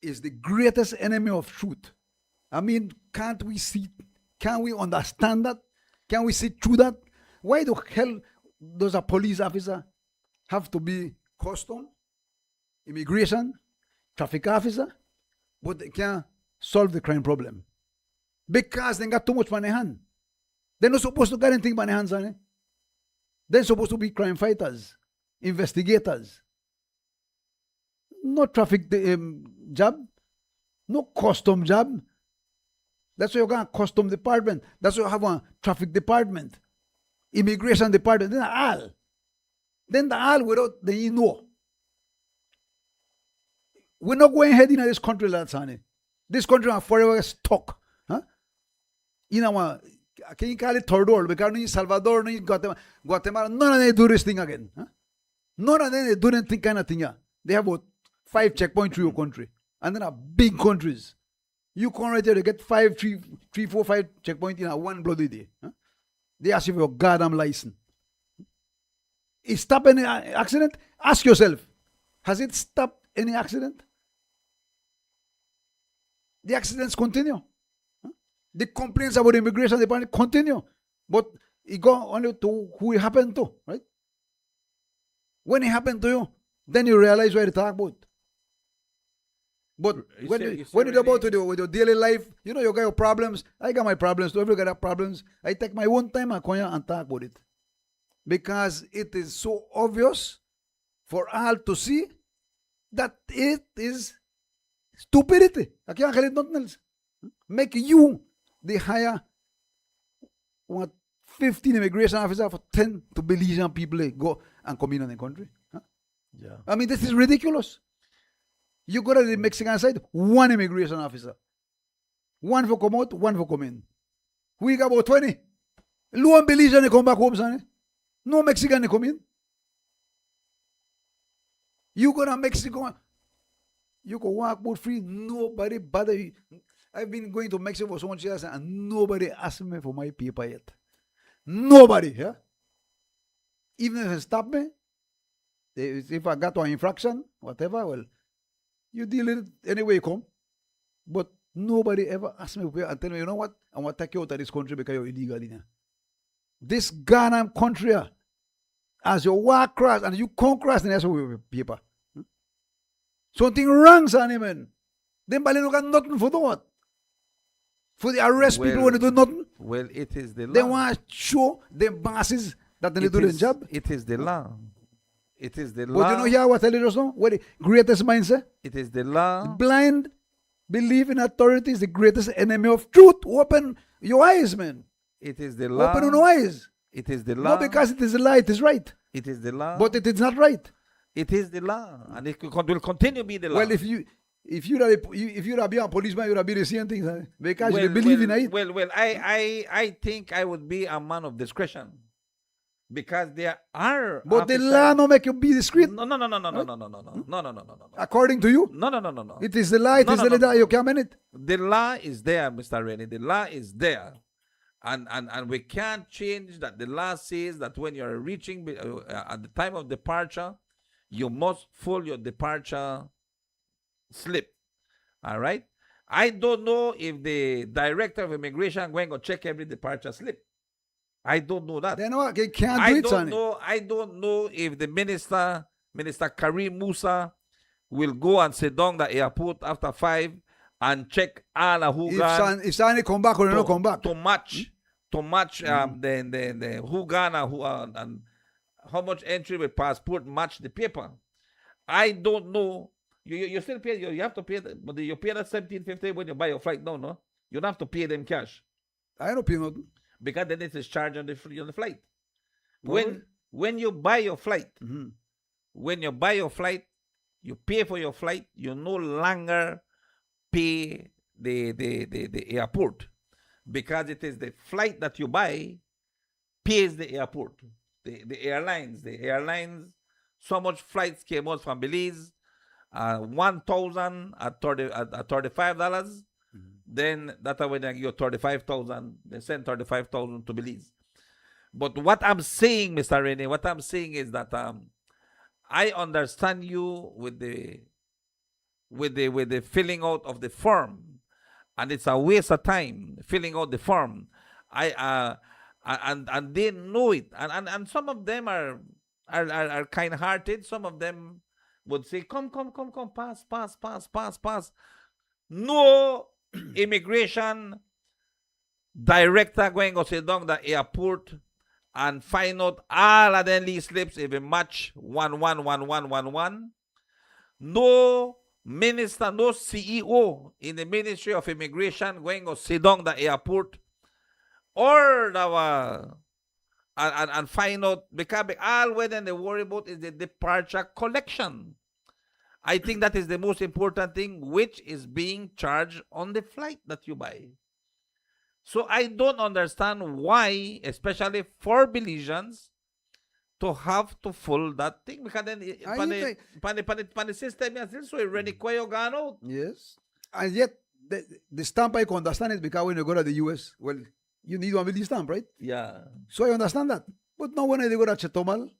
is the greatest enemy of truth. I mean, can't we see? Can we understand that? Can we see through that? Why the hell does a police officer have to be custom, immigration, traffic officer, but they can't solve the crime problem? Because they got too much money in hand. They're not supposed to get anything money in hands on it. They're supposed to be crime fighters, investigators. No traffic job, no custom job. That's why you got a custom department. That's why you have a traffic department. Immigration department, then the all without the no. We're not going ahead in this country, lads, honey. This country are forever stuck. Huh? In our, can you call it third world? Because in Salvador, in Guatemala, none of them do this thing again. Huh? None of them do anything kind of thing. Yeah. They have about 5 checkpoints through your country. And then are big countries. You come right there to get 3, 4, 5 checkpoints in a one bloody day. Huh? They ask you for your goddamn license. It stopped any accident? Ask yourself, has it stopped any accident? The accidents continue. Huh? The complaints about immigration department continue. But it go only to who it happened to, right? When it happened to you, then you realize what to talk about. But when you're about to do with your daily life, you know, you got your problems. I got my problems too. Everybody got problems. I take my own time and come here and talk about it. Because it is so obvious for all to see that it is stupidity. I can't call it nothing else. Make you the hire 15 immigration officers for 10 to Belizean people go and come in the country. Huh? Yeah. I mean, this is ridiculous. You go to the Mexican side, 1 immigration officer. 1 for come out, 1 for come in. We got about 20. Lo and Belizean they come back home, son. No Mexican they come in. You go to Mexico, you can walk about free, nobody bother you. I've been going to Mexico for so much years and nobody asked me for my paper yet. Nobody, yeah? Even if they stop me, if I got to an infraction, whatever, well, you deal with it anyway you come. But nobody ever asked me and tell me, you know what? I want to take you out of this country because you're illegal in here. This Ghana country, as you walk across and you come across, then that's what we have paper. Something wrong, son, man. Them Balino got nothing for that. For the arrest people when they do nothing. Well, it is the law. They want to show them bosses that they do their job. It is the law. It is the law. But you know here what I tell you just now? What the greatest mindset? It is the law. Blind belief in authority is the greatest enemy of truth. Open your eyes, man. It is the law. Open your eyes. It is the law. No, because it is a lie. It is right. It is the law. But it is not right. It is the law, and it will continue to be the law. Well, if you be a policeman, you be the same thing. Huh? Because you believe in it. Well, I think I would be a man of discretion. Because there are But the officers- law no make you be discreet. No. According to you, No. it is the law. It is the law. You can't manage it. The law is there, Mr. Rennie. The law is there. And we can't change that. The law says that when you're reaching at the time of departure, you must fill your departure slip. All right? I don't know if the director of immigration going to check every departure slip. I don't know that. They know they can't do it, Sonny. I don't know if the Minister Karim Musa, will go and sit down the airport after 5 and check all the Hugan If Sonny come back or not come back. to match the Hugan and how much entry with passport match the paper. I don't know. You still pay. You have to pay. But you pay that 1750 when you buy your flight now, no? You don't have to pay them cash. I don't pay nothing. Because then it is charged on the flight. Probably. When you buy your flight, Mhm. when you buy your flight, you pay for your flight. You no longer pay the airport, because it is the flight that you buy pays the airport. The airlines. So much flights came out from Belize, 1,000 at $35. Then that's when they give you 35,000. They send 35,000 to Belize. But what I'm saying, Mr. Rennie, what I'm saying is that I understand you with the filling out of the form, and it's a waste of time filling out the form. And they know it, and some of them are kind-hearted. Some of them would say, come, pass. No immigration director going to sit down the airport and find out all of them lease slips if it match 111111. No minister, no CEO in the Ministry of Immigration going to sit down the airport or and find out, because all what they worry about is the departure collection. I think that is the most important thing, which is being charged on the flight that you buy. So I don't understand why, especially for Belizeans, to have to full that thing. Because then, the system is so already quite out. Yes. And yet, the stamp I can understand it, because when you go to the US, well, you need one with the stamp, right? Yeah. So I understand that. But now when I go to Chetomal,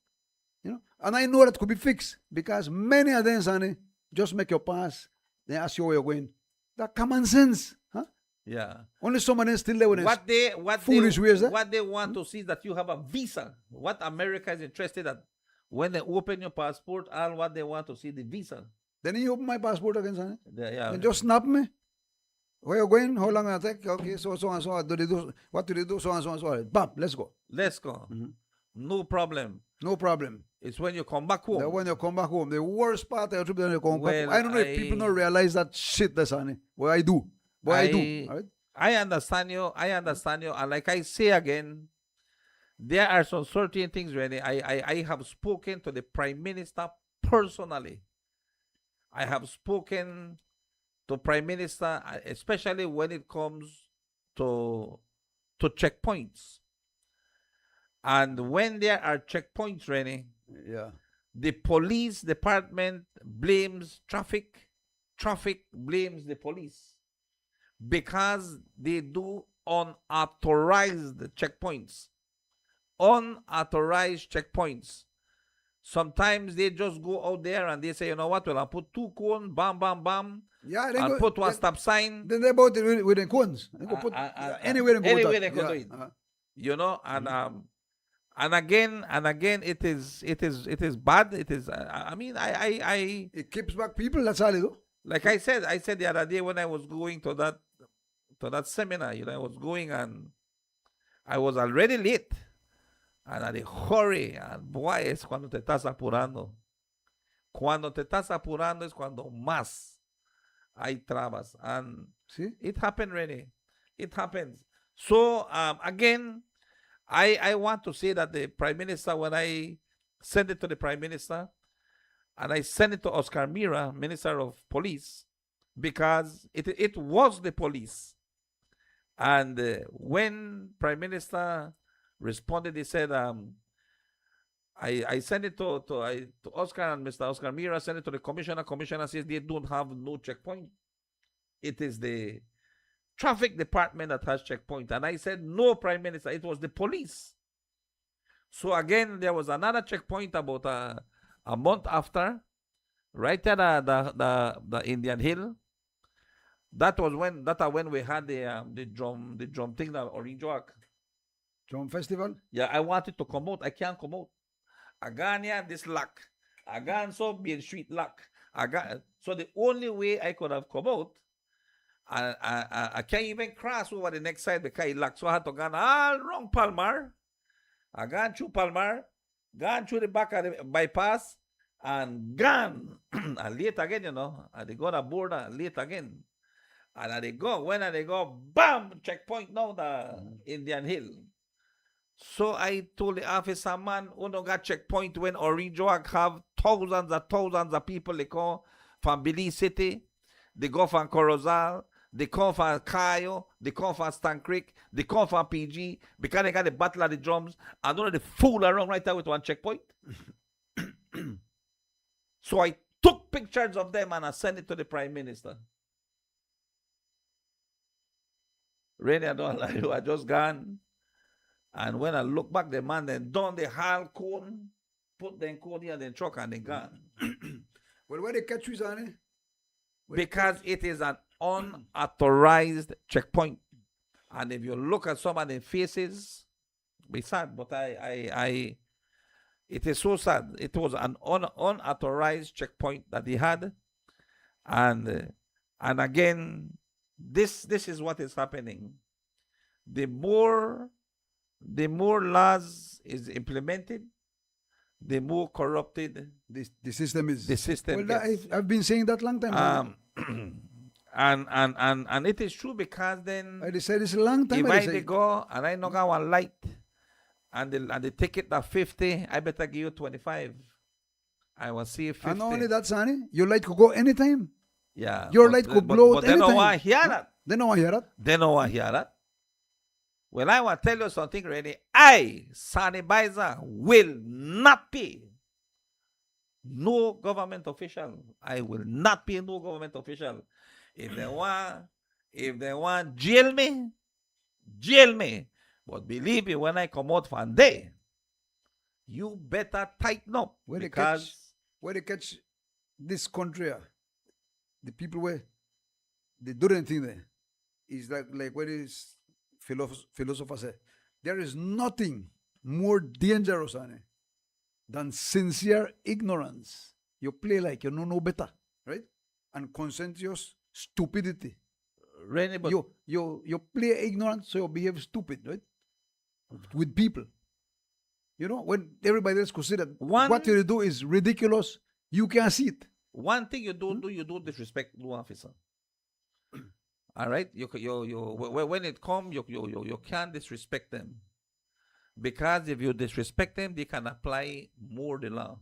and I know that could be fixed, because many of them, Sonny, just make your pass, then ask you where you're going. That common sense, huh? Yeah. Only some of them still there when it's What they want to see is that you have a visa. What America is interested at, when they open your passport, all what they want to see the visa. Then you open my passport again, Sonny. Yeah. Then just snap me. Where you going? How long will it take? Okay, so and so. What do they do? So and so. Bam, let's go. No problem. No problem. It's when you come back home. Then when you come back home, the worst part of your trip, then you come back. Well, I don't know if people don't realize that shit that's on it. But I do. I do. All right? I understand you. And like I say again, there are some certain things, really. I have spoken to the Prime Minister personally. I have spoken to Prime Minister, especially when it comes to checkpoints. And when there are checkpoints, Rennie, Yeah. the police department blames traffic. Traffic blames the police, because they do unauthorized checkpoints. Unauthorized checkpoints. Sometimes they just go out there and they say, you know what, well, I'll put 2 cones, bam, bam, bam, Yeah, and put one stop sign. Then they bought it with the cones. They go put anywhere they go. they could do it. You know, and again, it is bad. It is. I mean, it keeps back people. That's all they do. Like I said the other day when I was going to that seminar, I was going and I was already late, and I had a hurry. And boy, es cuando te estás apurando. Cuando te estás apurando es cuando más hay trabas, and See? it happened, really. It happens. So again, I want to say that the Prime Minister, when I sent it to the Prime Minister, and I sent it to Oscar Mira, Minister of Police, because it was the police. And when Prime Minister responded, he said, I sent it to Oscar, and Mr. Oscar Mira sent it to the commissioner. Commissioner says they don't have no checkpoint. It is the traffic department that has checkpoint. And I said, no, Prime Minister, it was the police. So again, there was another checkpoint about a month after, right at the Indian Hill. That was when we had the drum thing, the Orange Walk. Drum Festival? Yeah, I wanted to come out. I can't come out. I got here this luck. I got so being street luck. So the only way I could have come out, I can't even cross over the next side because it locked. So I had to go all wrong Palmar. I gone through Palmar, gone through the back of the bypass, and gone. And late again, and they go to border late again. And they go, when they go, bam, checkpoint now, the Indian Hill. So I told the officer, man, who don't got checkpoint when Orange Walk have thousands of people, they come from Belize City, they go from Corozal, they come from Cayo, they come from Stan Creek, they come from PG, because they got the Battle of the Drums, and don't know the fool around right there with one checkpoint. So I took pictures of them and I sent it to the Prime Minister. Really, I don't lie to you, I just gone. And when I look back, the man then done the whole cone, put the cone here in the truck and they gone. Well, where they catch you, Sonny? Because it is an unauthorized checkpoint. And if you look at some of the faces, it's sad, but it is so sad. It was an unauthorized checkpoint that he had. And again, this is what is happening. The more laws is implemented, the more corrupted the system is. The system Well, gets. I've been saying that long time. And it is true because then I said it's a long time. if I go and I knock out one light and the ticket at 50, I better give you 25. I will see 50. And not only that, Sonny, your light could go anytime. Yeah. Your light could blow but out they anytime. don't want to hear that. They don't want to hear that. They don't want to hear that. Well, I want to tell you something really. I, Sonny Bizer, will not pay no government official. I will not pay no government official. If they want jail me, jail me. But believe me, when I come out from there, you better tighten up. Where they catch this country, the people where they do anything there, is like what is philosopher said, there is nothing more dangerous than sincere ignorance. You play like you know no better, right? And conscientious stupidity. Really, but you play ignorant, so you behave stupid, right? With people. When everybody else consider what you do is ridiculous, you can't see it. One thing you don't do, you don't disrespect no officer. All right, when it comes, you can't disrespect them, because if you disrespect them, they can apply more the law.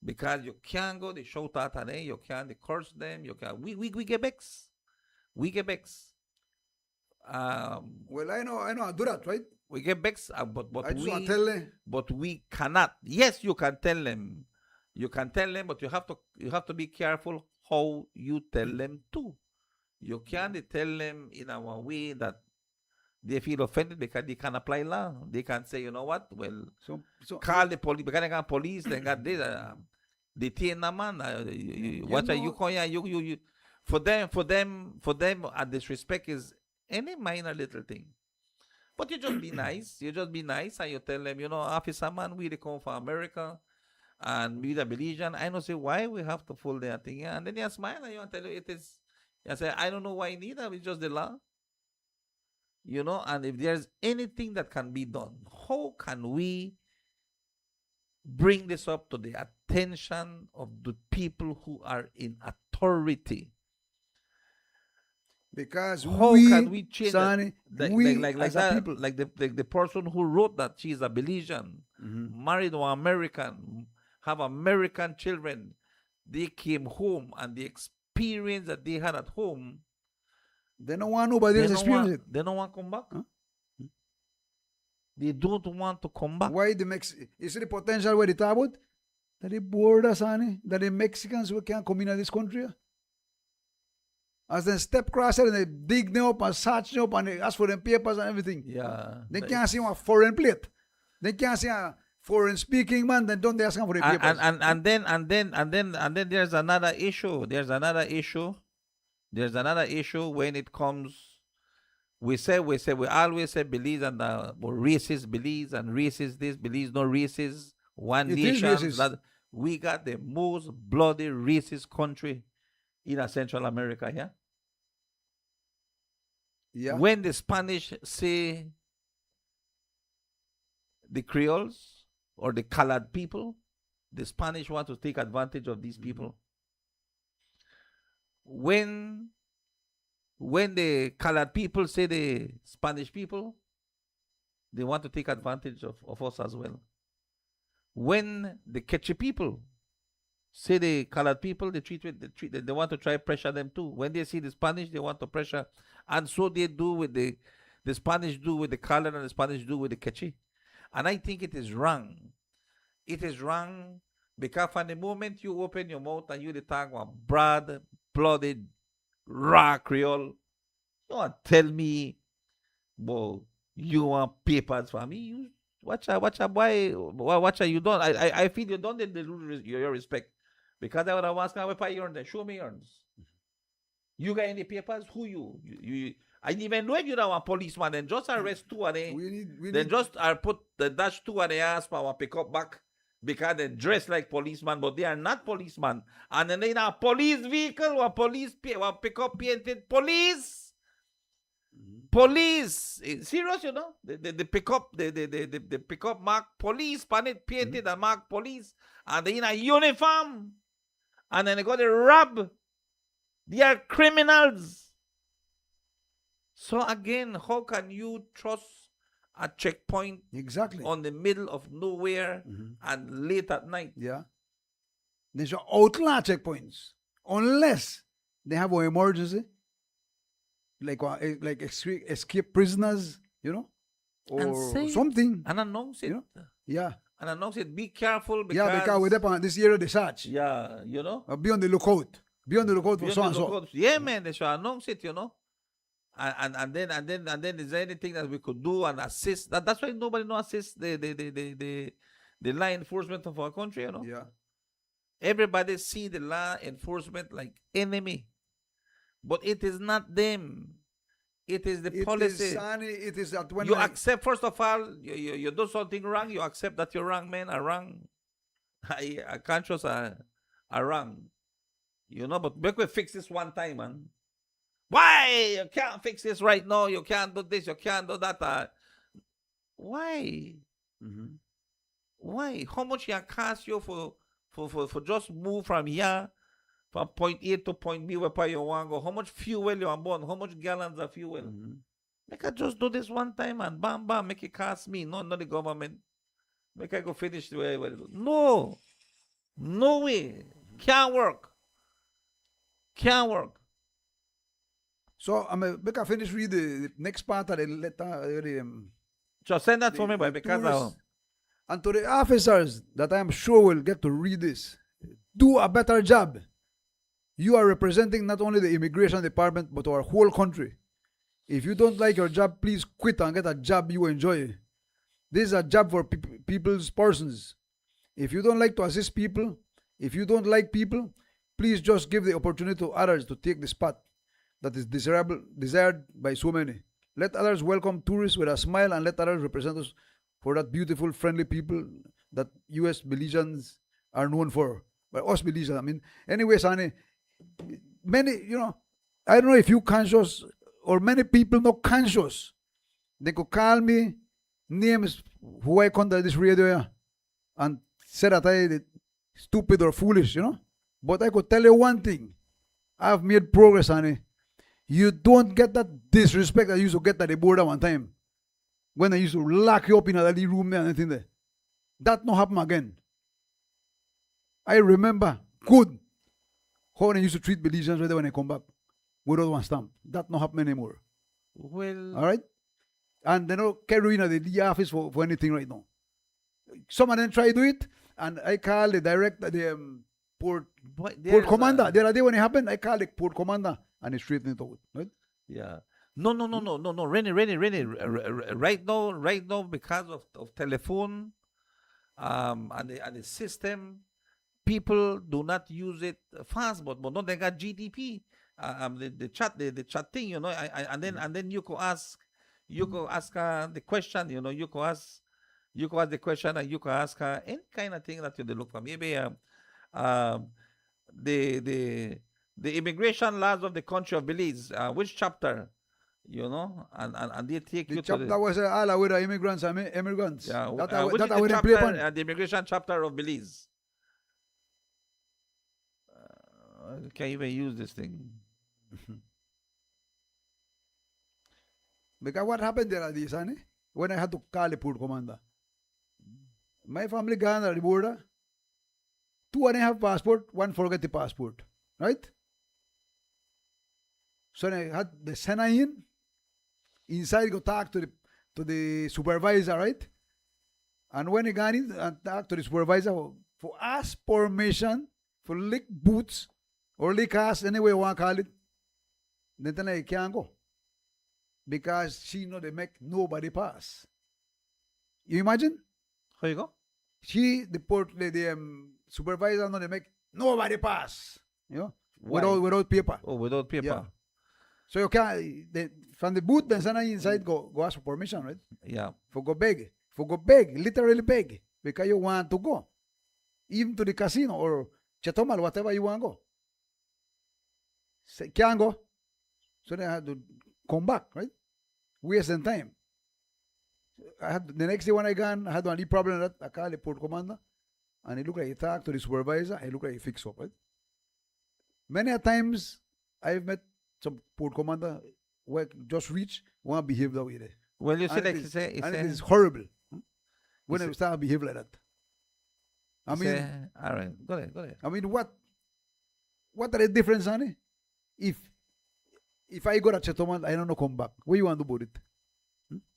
Because you can't go, they shout at them, you can't curse them, you can. We get vexed. We get vexed. Well, I know, I do that, right? We get vexed, but I just want to tell them. But we cannot. Yes, you can tell them. You can tell them, but you have to be careful how you tell them too. You can't tell them in a way that they feel offended because they can apply law. They can say, you know what? Well, so call the police because they got police. They got this. Detain a man. What are you calling? You. For them, disrespect is any minor little thing. But you just be nice. You just be nice and you tell them, officer man, we come from America and we the Belizean. I don't say why we have to follow their thing. And then you smile and you tell you it is. I say, I don't know why neither. It's just the law. And if there's anything that can be done, how can we bring this up to the attention of the people who are in authority? Because How can we change Sonny, that? we Like as a that, people. like the person who wrote that, she's a Belizean, married to an American, have American children. They came home and the experience that they had at home, They don't want nobody else experience it. they don't want to come back. Huh? They don't want to come back. Why you see the potential where they talk about? That the borders, Sonny, that the Mexicans we can't come in this country. As they step across it and they dig them up and search them up and they ask for them papers and everything. Yeah. They can't see a foreign plate. They can't see a foreign speaking man, then don't they ask them for the papers? And then there's another issue. There's another issue when it comes. We always say Belize and racist Belize and racist this, Belize no racist, one It is nation. racist. We got the most bloody racist country in Central America here. Yeah. When the Spanish say the Creoles or the colored people, the Spanish want to take advantage of these people. When the colored people say the Spanish people, they want to take advantage of us as well. When the Quechua people say the colored people, they want to try pressure them too. When they see the Spanish, they want to pressure, and so they do with the Spanish do with the colored and the Spanish do with the Quechua. And I think it is wrong. It is wrong because from the moment you open your mouth and you talk about blooded, raw Creole, you want to tell me, well, you want papers for me? You watch a boy, watch a you don't. I feel you don't lose your respect because I would have asked, where pay yours? Show me yours. You got any papers? Who you? I didn't even know if you know a policeman. Then just arrest two and then just put the dash two and they ask for pick up back because they dress like policeman, but they are not policeman. And then they in a police vehicle or police pick up painted police. Police, serious, you know, the pickup, the pickup mark police, painted and mark police, and they in a uniform, and then they go to rob. They are criminals. So again, how can you trust a checkpoint Exactly. on the middle of nowhere and late at night? Yeah. They should outlaw checkpoints unless they have an emergency, like escape prisoners, you know, And or say- something. And announce it. You know? Yeah. And announce it. Be careful because Yeah, because with that, this area they search. yeah, you know. Be on the lookout. Be on the lookout for Beyond so the and so. lookout. Yeah, man, they should announce it, you know. And then is there anything that we could do and assist? That's why nobody no assist the law enforcement of our country, you know. Yeah. Everybody see the law enforcement like enemy. But it is not them. It is the policy. It is that when You accept, first of all, you do something wrong, you accept that you're wrong, man, are wrong. I conscious are wrong. You know, but we could fix this one time, man. Why? You can't fix this right now. You can't do this. You can't do that. Why? Why? How much it cost you for just move from here, from point A to point B where you want to go? How much fuel you want burn? How much gallons of fuel? Make I just do this one time and bam, bam, make it cost me, not the government. Make I go finish the way. No. No way. Can't work. Can't work. So I'm make I finish read the next part of the letter. Just send that for me, boy, because tourists, and to the officers that I'm sure will get to read this, do a better job. You are representing not only the immigration department but our whole country. If you don't like your job, please quit and get a job you enjoy. This is a job for people's persons. If you don't like to assist people, if you don't like people, please just give the opportunity to others to take the spot that is desired by so many. Let others welcome tourists with a smile and let others represent us for that beautiful, friendly people that U.S. Belizeans are known for. But us Belizeans, I mean. Anyway, Sonny, many, I don't know if you conscious or many people not conscious. They could call me names who I contact this radio and say that I stupid or foolish, But I could tell you one thing. I've made progress, Sonny. You don't get that disrespect that you used to get at the border one time. When I used to lock you up in a little room there and anything there. That not happen again. I remember good how they used to treat Belizeans when they come back without one stamp. That not happen anymore. Well, All right? And they don't carry in the office for anything right now. Some of them try to do it, and I call the director, the port commander. The other day when it happened, I called the port commander and he straightened it out. Right? yeah. No. Rennie. Right now, because of telephone, and the system, people do not use it fast. But no, they got GDP. The chat thing, you know. And then you could ask the question, you know. You could ask the question, and you could ask her any kind of thing that you look for. Maybe the immigration laws of the country of Belize, which chapter, you know, and they take The you chapter to the, was all with the immigrants and immigrants. yeah, that which is I the would play chapter, upon. the immigration chapter of Belize. Can't even use this thing. Because what happened there, this, honey, when I had to call the port commander, my family gone at the border, 2.5 passport, one forget the passport, right? So I had the send in, inside go talk to the supervisor, right? And when he got in and talk to the supervisor for ask permission for lick boots or lick ass, anyway you want to call it, then tell her he can't go. Because she know they make nobody pass. You imagine? How you go? She, the supervisor, know they make nobody pass. You know? Why? Without paper. Oh, without paper. Yeah. So you can't, from the booth, then somebody inside go ask for permission, right? Yeah. For go beg, literally beg, because you want to go. Even to the casino or Chetomal, whatever you want to go. Say, can't go. So they had to come back, right? Wasting time. The next day when I gone, I had one problem that I called the port commander and he looked like he talked to the supervisor, he looked like he fixed up, right? Many a times I've met some port commander where just reach want to behave that way there. Well, you see, And like it you is- say, and it is horrible when You they start to behave like that. I mean, all right, go ahead. I mean, what are the difference, honey? If I go to Chetoman, I don't know come back. What you want to do about it?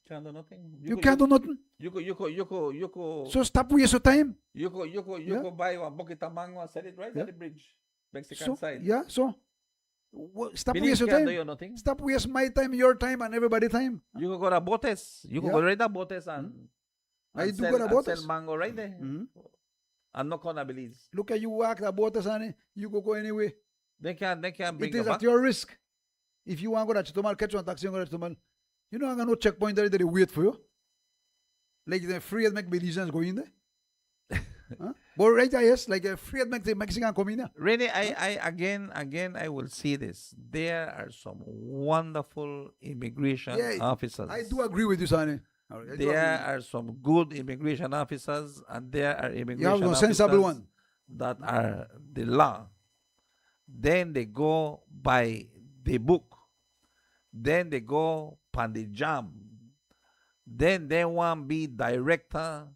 Can't do nothing. You can't do nothing. You go. So stop waste your time. You go buy one bucket of mango and sell it right Yeah. at the bridge, Mexican So side. yeah, so stop Belize waste your can't do time. you nothing. Stop waste my time, your time, and everybody's time. You go to botes. You Yeah. go right to botes and I do sell, go to and botes. sell mango right there. Mhm. And not on Belize. Look at you walk the boat, honey. You go anyway. They can bring It you is back. at your risk. If you want to go to Chetomal, catch one taxi and go to Chetomal, you know I'm gonna no checkpoint there. They wait for you. Like they're afraid make Belizeans go in there. Huh? But right there, yes, like they're afraid make the Mexican come in there. Really, I again, I will say this. There are some wonderful immigration Yeah, officers. I do agree with you, Sonny. I do agree with you. There are some good immigration officers, and there are You immigration have no officers sensible one. that are the law. Then they go by the book. Then they go pan the jam. Then they want be director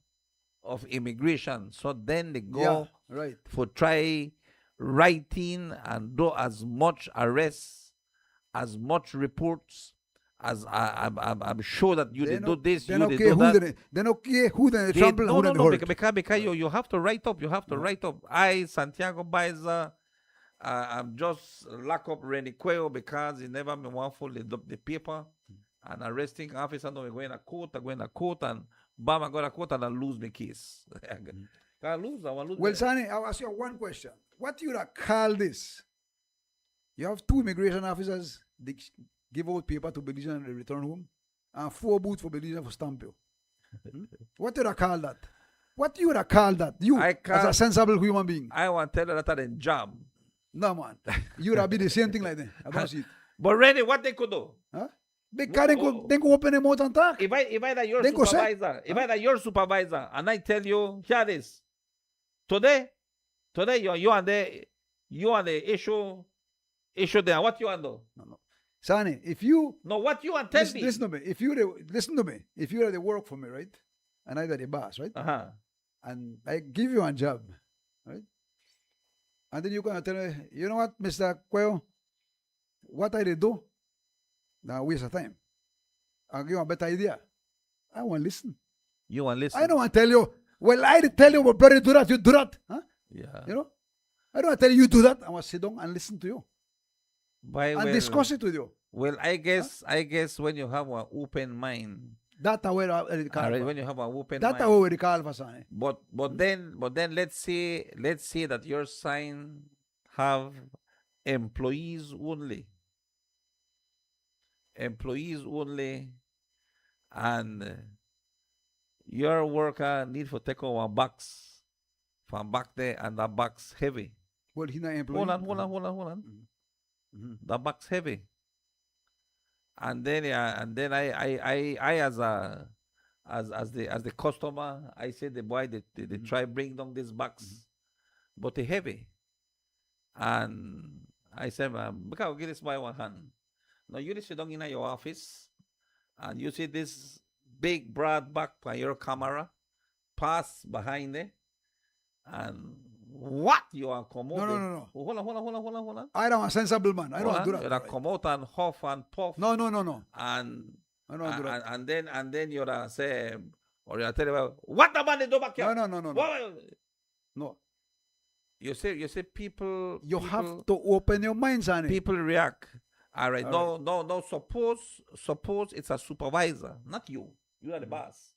of immigration. So then they go Yeah, right. for try writing and do as much arrests, as much reports, as I'm sure that you they do this, They you don't they care do who that. they don't care who they They- trample no, and no, who no, they hurt. because you have to write up. You have to write up. I, Santiago I'm just lock up Renny Cuello because he never been one full the paper and arresting officer. No, going to court, and bam, I go to court and I lose my case. I lose. Well, Sonny, I'll ask you one question. What you call this? You have 2 immigration officers, they give out paper to Belizean and they return home, and 4 booths for Belizean for stamp you. What you call that? What you call that? You, I as call- a sensible human being. I want to tell you that in job. No, man. You would be the same thing like that. I don't see it. But Renny, what they could do? Huh? Because they go open their mouth and talk. If I that your Then go say. supervisor, if I that your supervisor, and I tell you, here this, today you and the issue there. What you want to do? No. Sonny, if you No, what you want tell listen, me? listen to me. If you listen to me, if you are the work for me, right? And I got the boss, right? Uh-huh. And I give you a job, right? And then you're gonna tell me, you know what, Mr. Quayo, what I did do? Now waste of time. I'll give you a better idea. I won't listen. You want listen? I don't want to tell you. Well, I did tell you, but brother, do that. You do that, huh? Yeah. You know, I don't want to tell you do that. I want to sit down and listen to you Well, and discuss it with you. Well, I guess when you have an open mind, That's where I all call right, for. when you have an open That's mind. how we call for, Sonny. But then let's say that your sign have employees only. Employees only, and your worker need to take out a box from back there, and that box heavy. Well, he's not employee. Hold on. The box heavy. And then I as the customer, I say the boy they try bring down this box, but they heavy. And I said, because I'll get this by one hand. Now you sit down in your office and you see this big broad back by your camera pass behind it, and what you are commoding? No. Hold on. I don't want sensible man. I don't want to do that. You're come out and huff and puff. No. And I don't want to do that. and then you're say, or you're telling about what the man do back here? No. What? No. You say people. You people, have to open your mind, Sonny. People react. All right. No. Suppose it's a supervisor, not you. You are the boss.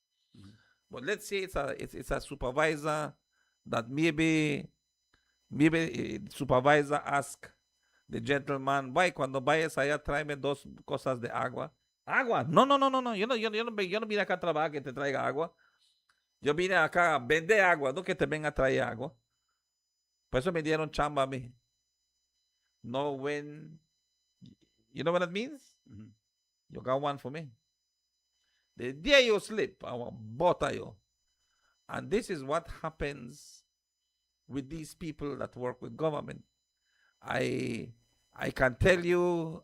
But let's say it's a supervisor that maybe supervisor ask the gentleman, why cuando vayas allá tráeme dos cosas de agua. Agua. No. Yo no vine acá a trabajar que te traiga agua. Yo vine acá a vender agua, no que te venga a traer agua. Por eso me dieron chamba a mí. No, when you know what that means? You got one for me. The day you sleep, I will butter you. And this is what happens with these people that work with government. I can tell you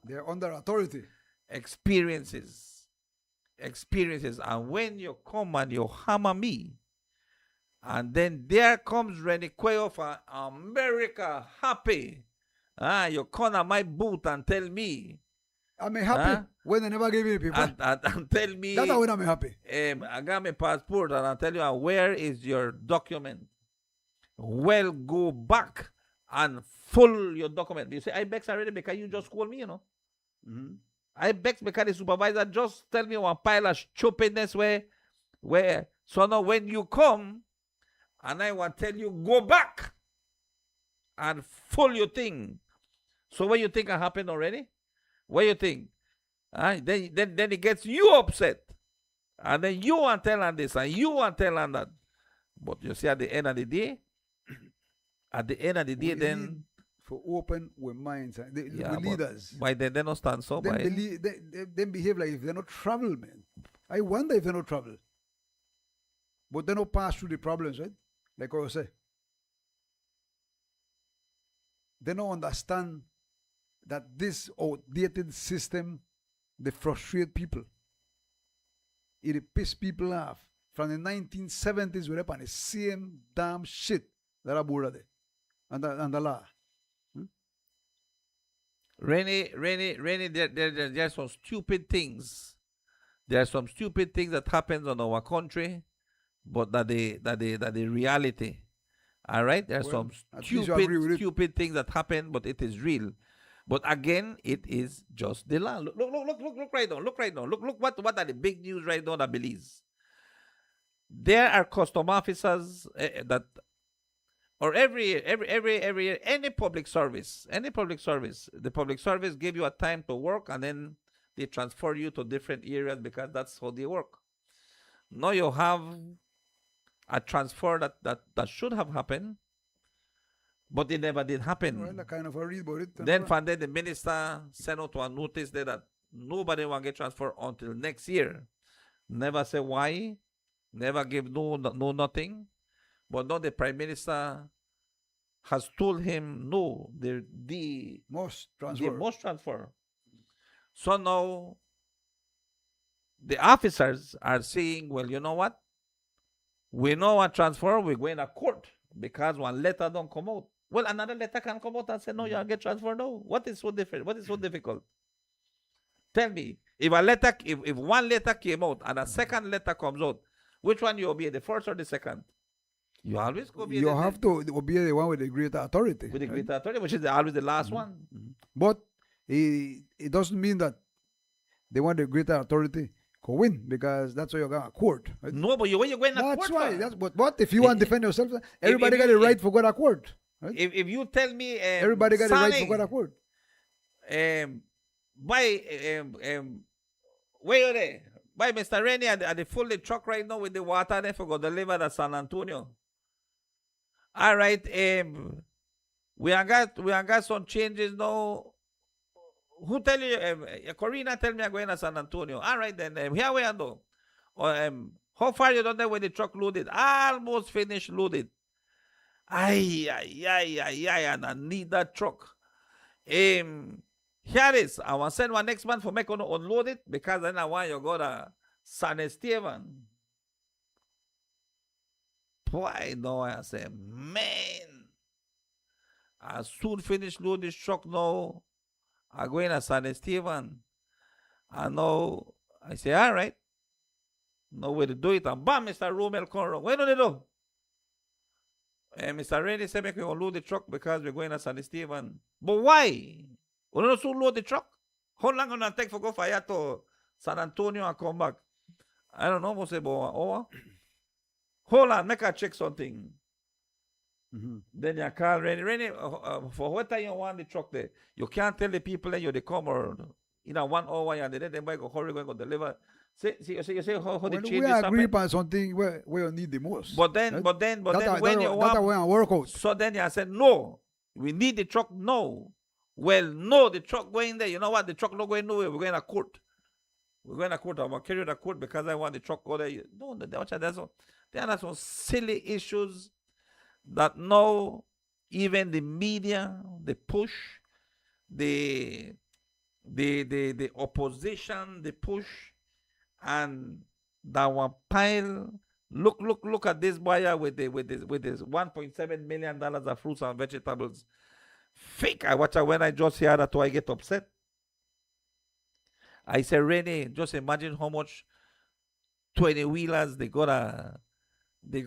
They're under authority. experiences. And when you come and you hammer me, and then there comes Renny Cuello for America happy. You come on my boot and tell me. I'm happy when they never gave me the people. And tell me. That's when I'm happy. I got my passport, and I'll tell you, where is your document? Well, go back and full your document. You say, I bex already because you just called me, you know. I bex because the supervisor just tell me one pile of stupidness where so now when you come, and I want to tell you, go back and full your thing. So what you think happened already? What you think? Then it gets you upset. And then you want to tell on this and you want to tell on that. But you see, at the end of the day, We then need for open with minds. We but leaders. why they don't stand so by They behave like if they not travel, man. I wonder if they not travel. But they not pass through the problems, right? Like I say. They don't understand that this outdated system, they frustrate people. It piss people off. From the 1970s, we're up on the same damn shit that are bored there. And the law. Rennie, there are some stupid things. There are some stupid things that happens on our country, but that the reality. All right, there are some stupid things that happen, but it is real. But again, it is just the law. Look right now. Look what are the big news right now at Belize. There are custom officers that, or any public service, the public service give you a time to work, and then they transfer you to different areas because that's how they work. Now you have a transfer that should have happened, but it never did happen. Well, I kind of read about it. Then from there, the minister sent out a notice there that nobody will get transferred until next year. Never say why, never give no nothing. But now the prime minister has told him no, the Most the transfer. most transfer. So now the officers are saying, well, you know what? We know what transfer, we're going to court because one letter don't come out. Well, another letter can come out and say, no, you get transferred now. What is so different? What is so difficult? Tell me, if if one letter came out and a second letter comes out, which one you obey, the first or the second? You always go You have to obey the one with the greater authority. with the right? greater authority, which is always the last one. But it doesn't mean that they want the greater authority to win, because that's why you're going to court. Right? No, but when you're going to That's court, why. for? That's what if you want to defend yourself, everybody if got you- the right for go to court. Right? If you tell me, Everybody got the right Sonny, for go to court. Why, where are they? Why, Mr. Rennie, are they full the truck right now with the water there for go deliver to San Antonio? All right, we have got some changes now. Who tell you? Corina tell me I'm going to San Antonio. All right, then here we are though. How far you done there with the truck loaded? Almost finished loaded. Ay, and I need that truck. Here it is. I want to send one next month for make on unload it, because then I want you go to San Esteban. Boy, no, I say, man, I soon finish load this truck now. I go in to San Esteban. I know, I say, all right. No way to do it. And bam, Mr. Romel come wrong. Where do they do? And Mr. Rennie said, make we unload the truck because we're going to San Esteban. But why? We don't soon load the truck. How long gonna take for go fire to San Antonio and come back? I don't know, must say about 1 hour. Hold on, make I check something. Then you call Rennie. For what time you want the truck there? You can't tell the people that they come or in a 1 hour and then they go hurry going to deliver. See how the When we changes agree happen. upon something where you need the most. But then, right? but then when you that want, way I work out. so then you said, no, we need the truck now. Well, no, the truck going there. You know what? The truck not going nowhere. We're going to court. We're going to court. I'm going to carry the court because I want the truck go there. No, there are some silly issues that now even the media, they push, the opposition, they push, and that one pile. Look at this buyer with this $1.7 million of fruits and vegetables. Fake. I watch it when I just hear that, I get upset. I say, Rennie, just imagine how much 20 wheelers they got the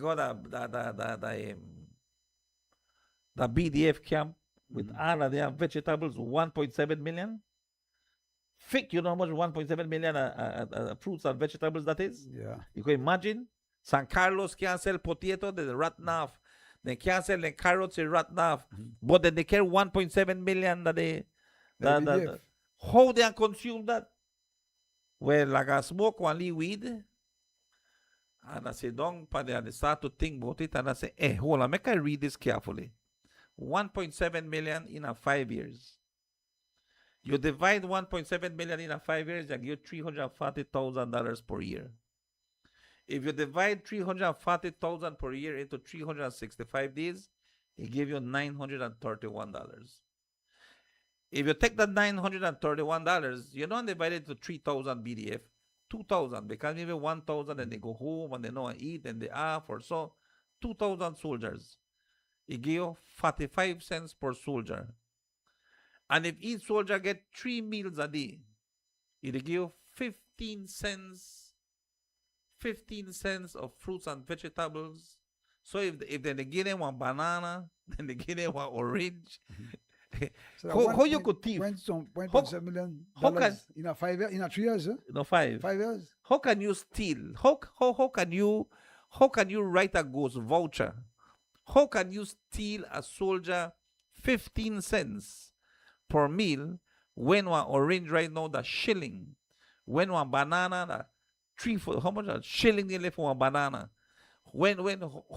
BDF camp with all of their vegetables, 1.7 million. Fake, you know how much 1.7 million fruits and vegetables that is? Yeah. You can imagine. San Carlos can't sell potato, they rat enough. They can't sell the carrots, they rat enough. But then they carry 1.7 million that they BDF. how they consume that? Well, like I smoke one weed, and I say, don't, and I start to think about it, and I say, hold on, make I read this carefully. 1.7 million in a 5 years. You divide 1.7 million in a 5 years, you get $340,000 per year. If you divide 340,000 per year into 365 days, it gives you $931. If you take that $931, you don't divide it to 3,000 BDF, 2,000, because maybe 1,000 and they go home and they know and eat and they off or so. 2,000 soldiers. It gives you 45 cents per soldier. And if each soldier get 3 meals a day, it give you 15 cents of fruits and vegetables. So if they give them one banana, then they give them one orange. So how you could thief? $1.7 million how can- in a 5 years, in a 3 years, huh? No, 5. 5 years. How can you steal? How can you write a ghost voucher? How can you steal a soldier 15 cents per meal when one orange right now the shilling? When one banana the 3 for how much a shilling nearly for one banana? When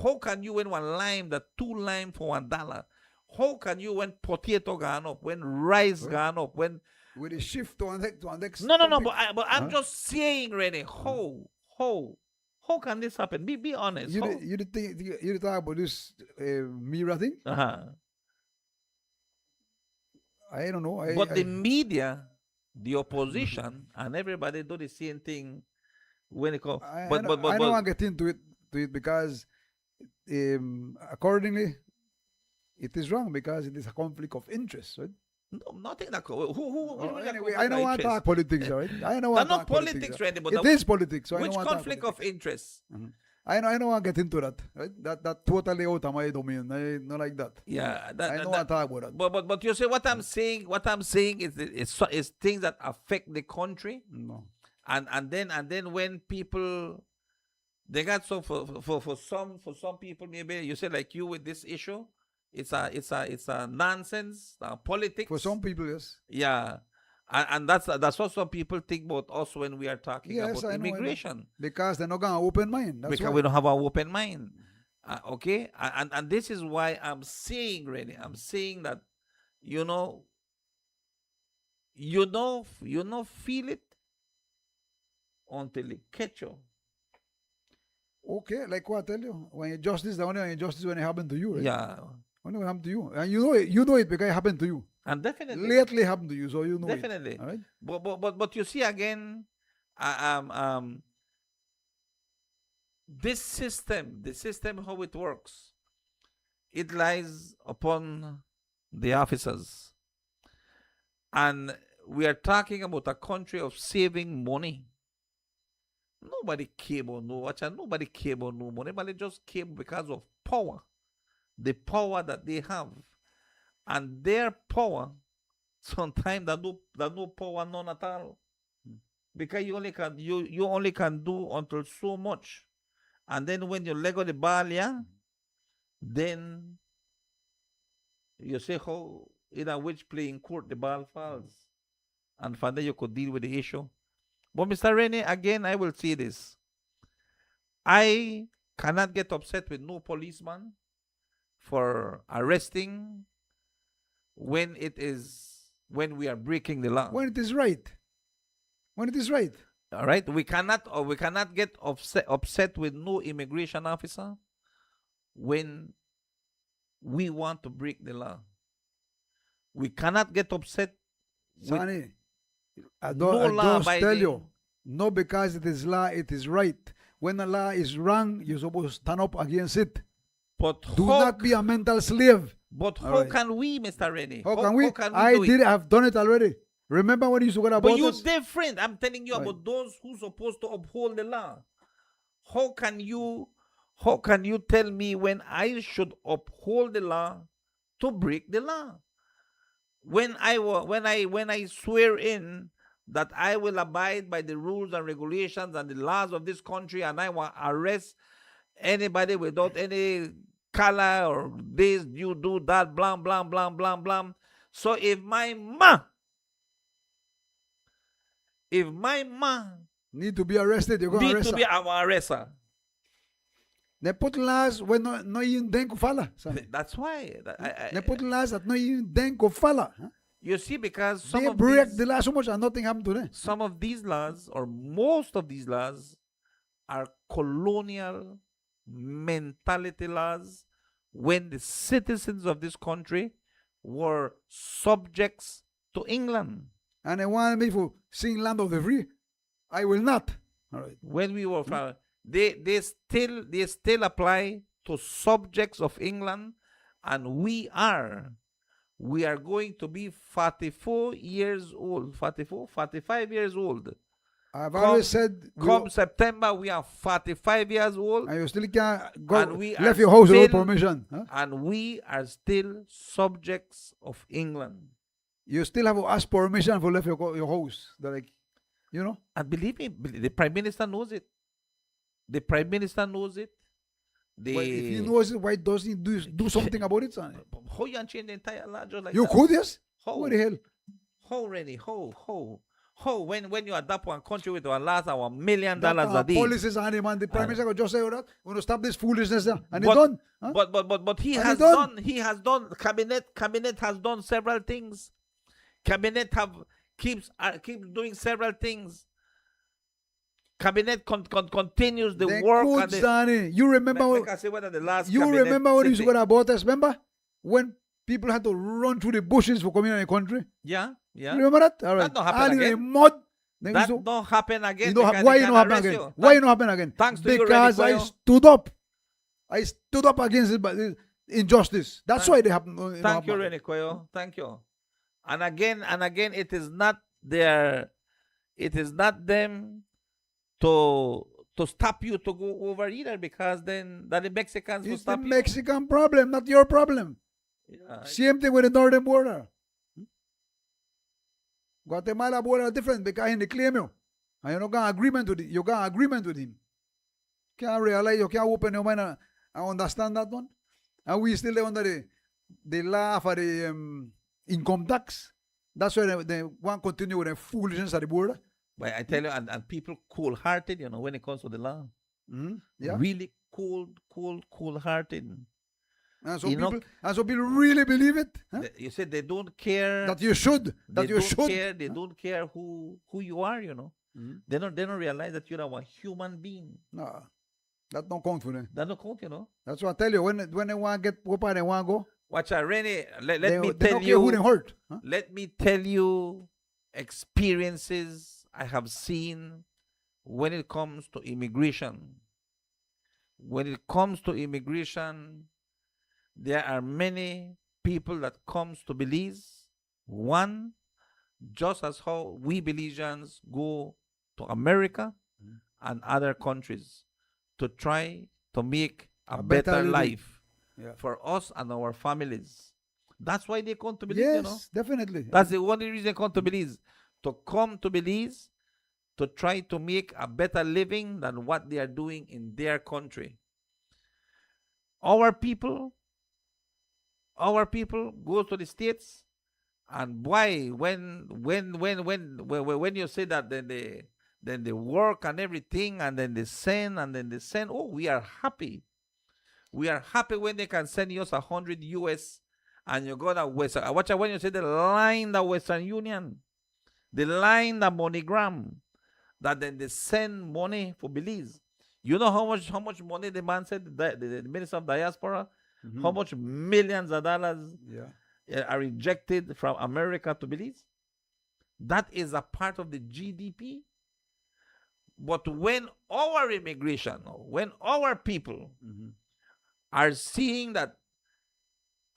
how can you when one lime the 2 lime for $1? How can you when potato gone up, when rice gone up, when With a shift to one next no, topic. but I'm just saying, Rennie, how can this happen? Be honest. You did talk about this mirror thing? Uh-huh. I don't know. But the media, the opposition, and everybody do the same thing when it comes. I But don't want to get into it because accordingly, it is wrong because it is a conflict of interest, right? no, nothing that. Who Anyway, I don't want to talk politics, all right? I don't want to not talk politics, Randy, but it is politics. So I which don't want to talk conflict politics. of interest? I don't want to get into that. Right? That totally out of my domain. I don't like that. Yeah, I don't want to talk about that. But you see what I'm saying. What I'm saying is things that affect the country, No. and then when people they got so for some people, maybe you say like you with this issue, it's a nonsense, politics. For some people, yes. Yeah. And that's what some people think about us when we are talking Yes, about I know. immigration. Because they're not going to open mind. That's Because why. we don't have an open mind. Okay? And this is why I'm saying, really, I'm saying that, you know, feel it until it catch you. Okay, like what I tell you. When you justice, the only injustice when it happened to you, right? Yeah. When it happened to you. And you know it because it happened to you. And definitely. Lately happened to you, so you know Definitely. it. All right? But you see again, this system, the system how it works, it lies upon the officers. And we are talking about a country of saving money. Nobody care about no watch, and nobody care about no money, but they just care because of power. The power that they have. And their power, sometimes that no power none at all. Because you only can do until so much. And then when you let go the ball, yeah, then you say how in which playing court the ball falls. And from there you could deal with the issue. But Mr. Rennie, again, I will say this. I cannot get upset with no policeman for arresting when we are breaking the law. When it is right. When it is right. All right, we cannot get upset with no immigration officer when we want to break the law. We cannot get upset with Sonny, I no law just tell you, abiding. no, because it is law, it is right. When a law is wrong, you're supposed to stand up against it. But Do how, not be a mental slave. but All how right. can we, Mr. Rennie? How can we? How can we I do did. it? I've done it already. Remember when you used to go about But you're this? different. I'm telling you Right. about those who's supposed to uphold the law. How can you tell me when I should uphold the law to break the law? When I swear in that I will abide by the rules and regulations and the laws of this country, and I will arrest anybody without any color or this, you do that, blah blah blah blah blah. So if my ma Need to be arrested. You're going to need arrest to her. be our arrestor, They put laws when no even den ko fala. that's why. They put laws that no even den ko fala. Huh? You see, because They break the law so much and nothing happened to them. some of these laws, or most of these laws, are colonial mentality laws when the citizens of this country were subjects to England. And they wanted me to sing Land of the Free. I will not. All right. When we were they still apply to subjects of England, and we are going to be 44 years old, 45 years old. I've always said, Come September, we are 45 years old, and you still can't go and we left are your house without still- permission. Huh? and we are still subjects of England. You still have to ask permission for left your house. They're like, you know. And believe me, the Prime Minister knows it. The Prime Minister knows it. But if he knows it, why doesn't he do something about it, son? How you can change the entire law just like You that? could, yes? How? What the hell? How, Rennie? How? When you adapt one country with our laws, our $1 million a day. Policies on him, and the Prime Minister could just say, all right, we're going to stop this foolishness there. And But- he done. Huh? But he And has he done. he has done. Cabinet has done several things. Cabinet keeps doing several things. Cabinet continues the They work. could, And the, Sonny. You remember like I say, whether the last you cabinet remember when you used to sitting- go about us, remember? When people had to run through the bushes for coming in the country. Yeah, yeah. Remember that? All right. That don't happen All in the again. mud. Then That so- don't happen again. you know, because why they it can not happen arrest again? you. Why it not happen again? Thanks to you, Because Randy I Cuello. stood up. I stood up against injustice. That's why they happen. Thank you, Rene Cuello. Thank you. And again, it is not them to stop you to go over either, because then that the Mexicans will It's the stop you. Mexican problem, not your problem. Yeah, Same thing with the northern border. Guatemala border is different because he claim you. And you don't got agreement with it. You got agreement with him. Can't realize, you can't open your mind and understand that one. And we still there under the law for the income tax. That's why they want to continue with the foolishness at the border. but I tell you, and people cool-hearted, when it comes to the law. Yeah. Really cool-hearted. And so, You know- people really believe it. Huh? You said they don't care. That you should. They That you don't should. care. They don't care who you are. They don't realize that you're a human being. No. That don't count for them. That don't count. That's what I tell you. When they want to get where they want to go, Watch out, Rennie. Let they, me they tell don't care who they you. hurt. Huh? Let me tell you experiences I have seen when it comes to immigration. When it comes to immigration, there are many people that comes to Belize. One, just as how we Belizeans go to America and other countries to try to make a better better living. life Yeah. for us and our families. That's why they come to Belize, Yes, definitely. That's the only reason they come to Belize. To come to Belize to try to make a better living than what they are doing in their country. Our people go to the States, and why when you say that, then they work and everything, and then they send. Oh, we are happy. We are happy when they can send us 100 US, and you go to Western. Watch out when you say the line, the Western Union, the line, the MoneyGram, that then they send money for Belize. You know how much money the man said, the Minister of Diaspora, how much millions of dollars are rejected from America to Belize? That is a part of the GDP. But when our immigration, when our people are seeing that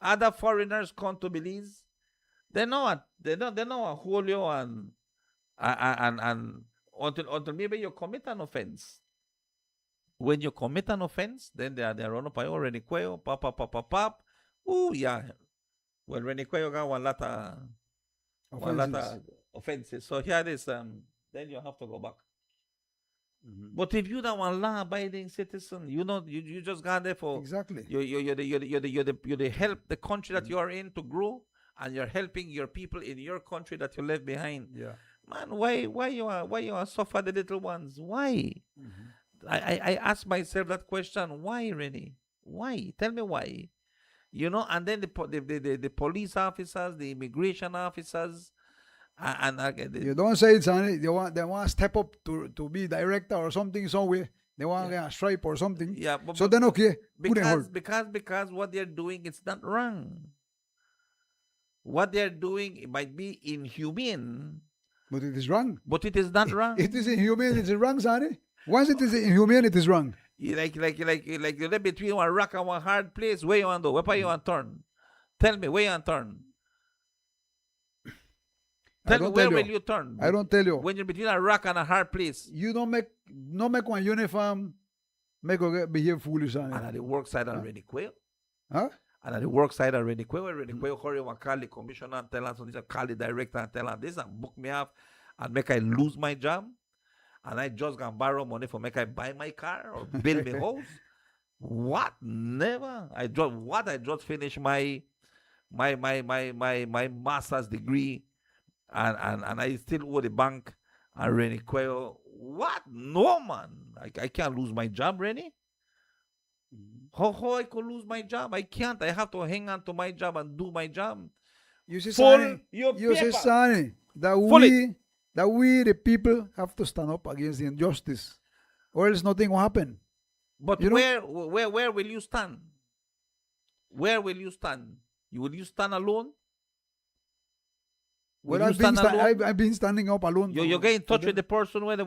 other foreigners come to Belize, they know a Julio and until maybe you commit an offense. When you commit an offense, then they run up by Rene Cuello, pop. Oh yeah. Well, Rene Cuello got one lot of offenses. So here it is. Then you have to go back. But if you're not one law-abiding citizen, you just got there for Exactly. you're the help the country that you are in to grow, and you're helping your people in your country that you left behind. Yeah. Man, why you are suffer the little ones? Why? I ask myself that question. Why, Rennie? Why? Tell me why. And then the police officers, the immigration officers, You don't say it, Sonny. They want to step up to be director or something somewhere. They want to get a stripe or something. yeah, So then okay. Who they hurt? because what they're doing, it's not wrong. What they're doing, it might be inhumane, But it is wrong. but it is not wrong. It is inhumane. It is wrong, Sonny. Once it is inhumane, it is wrong. Like you're there between one rock and one hard place. Where you want to go? Where you want to turn? Tell me, where you want to turn? Tell me, don't where tell will you. you turn? I don't tell you. When you're between a rock and a hard place. You don't make one uniform make her behave foolish, Sonny. And at the work side already quail. Huh? And at the work side already quail. Already quail. Hurry one call the commissioner and tell us, this call the director and tell us this and book me off and make I lose my job. And I just gonna borrow money for make I buy my car or build my house. What? Never. I just finished my master's degree, and I still owe the bank. And Rennie Cuello, what? No, man. I can't lose my job, Rennie. How I could lose my job? I can't. I have to hang on to my job and do my job. You see, Full Sonny, your you see, paper. Sonny, that Full we, the people, have to stand up against the injustice, or else nothing will happen. But You know- where will you stand? Where will you stand? Will you stand alone? Will Well, you stand alone? I've been standing up alone. You get in touch with the person where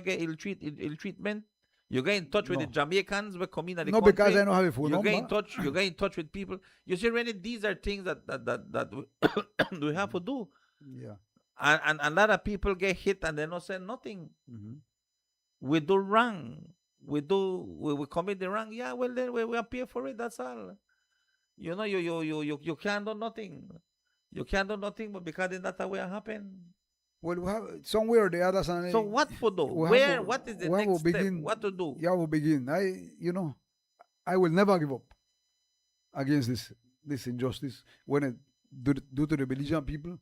get ill treatment. You get in touch with the Jamaicans where come in at the No, country. because I don't have a phone You number. get in touch with people. You see, really, these are things that we have to do. Yeah. And a lot of people get hit and they don't say nothing. We do wrong. We commit the wrong. Yeah, well then we appear for it. That's all. You know, you can't do nothing. You can't do nothing, but because then that's the way it happen. Well, we have somewhere or the other. So what for do? we have Where? to- What is the we have next to step? begin- What to do? Yeah, we'll begin. I will never give up against this injustice when it due to the Belizean people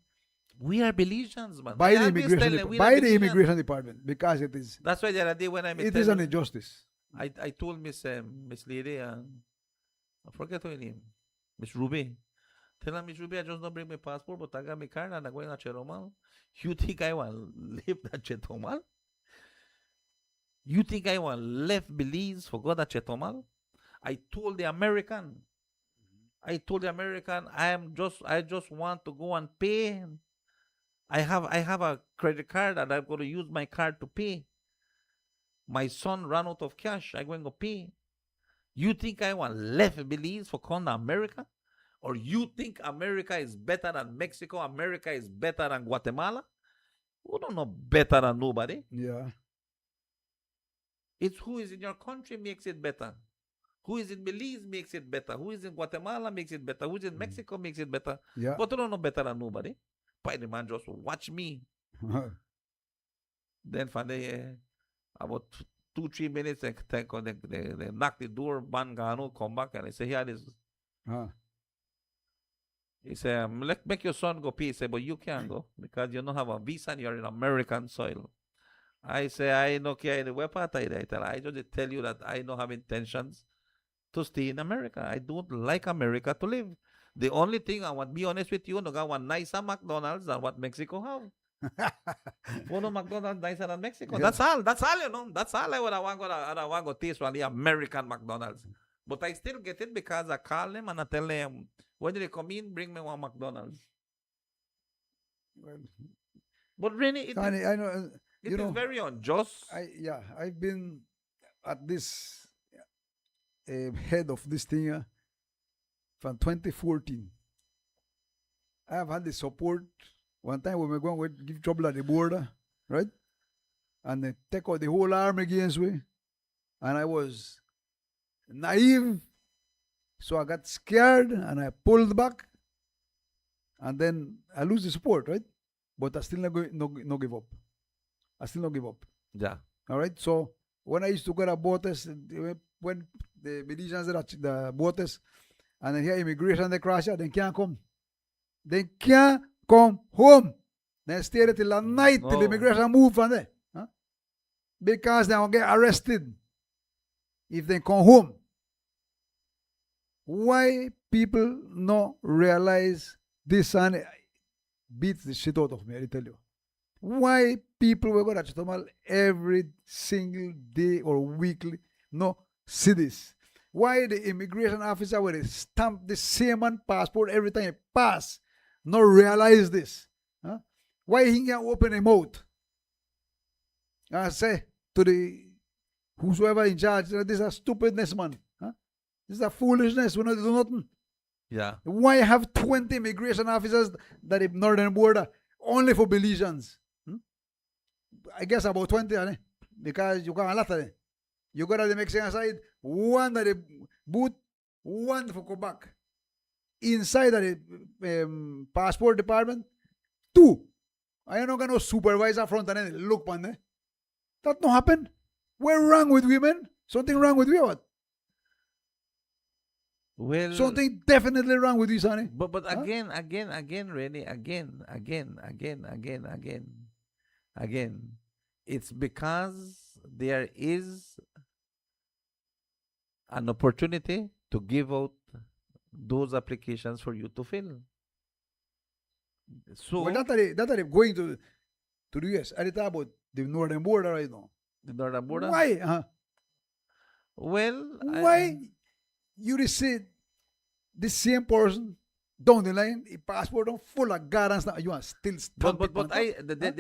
We are Belizeans, man. by I the always immigration tell them we are by the Belizeans. immigration department, because it is That's why the other day when I it is an injustice. I told Miss Lady I forget her name, Miss Ruby. Tell her, Miss Ruby, I just don't bring my passport, but I got my card and I'm going to Cheromal. You think I want to live at Chetomal? You think I want left Belize for go to Chetomal? I told the American, I just want to go and pay. I have a credit card and I'm going to use my card to pay. My son ran out of cash. I'm going to pay. You think I want left Belize for come to America? Or you think America is better than Mexico? America is better than Guatemala? We don't know better than nobody. Yeah. It's who is in your country makes it better. Who is in Belize makes it better. Who is in Guatemala makes it better. Who is in Mexico makes it better. Yeah. But we don't know better than nobody. But the man just watch me. Then for the about 2-3 minutes, they knock the door, Bangano, come back, and they say, here it is. He said, make your son go pay. He said, but you can't go because you don't have a visa and you're in American soil. I say, I don't care the way part I tell. I just tell you that I don't have intentions to stay in America. I don't like America to live. The only thing I want to be honest with you, no got one nicer McDonald's than what Mexico have. One McDonald's nicer than Mexico. Yeah. That's all, you know. That's all I want to taste from the American McDonald's. But I still get it because I call them and I tell them, when they come in, bring me one McDonald's. Well, But really, it Tony, I know. is very unjust. I've been at this head of this thing from 2014. I have had the support. One time when we go and give trouble at the border, right? And they take out the whole army against me. And I was naive. So I got scared and I pulled back. And then I lose the support, right? But I still no give up. I still not give up. Yeah. All right. So when I used to go to Botes, when the Belizeans at the Botes, and then here immigration they crash out, they can't come. They can't come home. They stay there till the night till the immigration move from there. Huh? Because they will get arrested if they come home. Why people not realize this and beats the shit out of me, I tell you. Why people will go to Chitomal every single day or weekly no see this? Why the immigration officer will stamp the same man passport every time he pass not realize this? Huh? Why he can't open his mouth? I say to the whosoever in charge, this is a stupidness, man. Huh? This is a foolishness. We don't do nothing. Yeah. Why have 20 immigration officers that the northern border only for Belizeans? I guess about 20, because you got a lot of them. You got at the Mexican side, one at the booth, one for Quebec. Inside of the passport department, 2. I don't got no supervisor front and then look on there. That no happen. What's wrong with women? Something wrong with you? What? Well, Something definitely wrong with you, sonny. but Huh? again, Rennie, again. It's because there is an opportunity to give out those applications for you to fill. So Well, that are they going to the US. I talk about the northern border right now. the northern border. Why? Huh? Well, Why you receive the same person down the line, the passport don't full of guards now. You want still stamp But it but on top.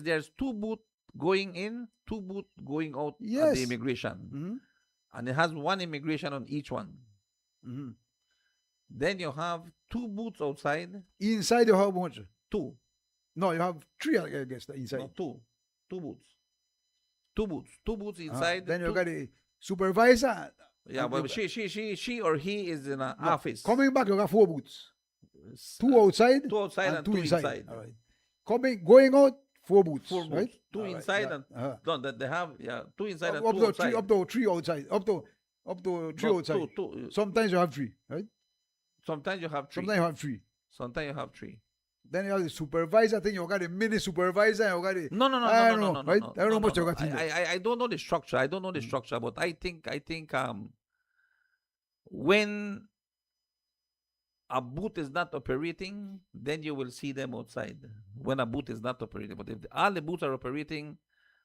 there's two booths going in, two booths going out at Yes. the immigration, Mhm. and it has one immigration on each one. Mhm. Then you have two booths outside, Inside you have how much? two, No, you have three, I guess, the inside. no, two booths, two booths Uh-huh. inside. Then you two- got the supervisor. yeah, and well, you she or he is in an No, office. Coming back, you got four booths. S- Two outside, two outside and two two inside. inside. All right. Going out, four booths. Four booths, right? two All right, inside yeah, and uh-huh. no, that they have two inside and up two to outside. three, up to three outside, up to three No, outside. two. Sometimes you have three, right? Sometimes you have three. Sometimes you have three. Sometimes you have three. Then you have the supervisor thing. You got the mini supervisor. You got the No, I don't no, know, no, right? no, I don't know no, much no, you got in there. I don't know the structure. I don't know the structure, but I think when a booth is not operating, then you will see them outside. When a booth is not operating, but if all the booths are operating,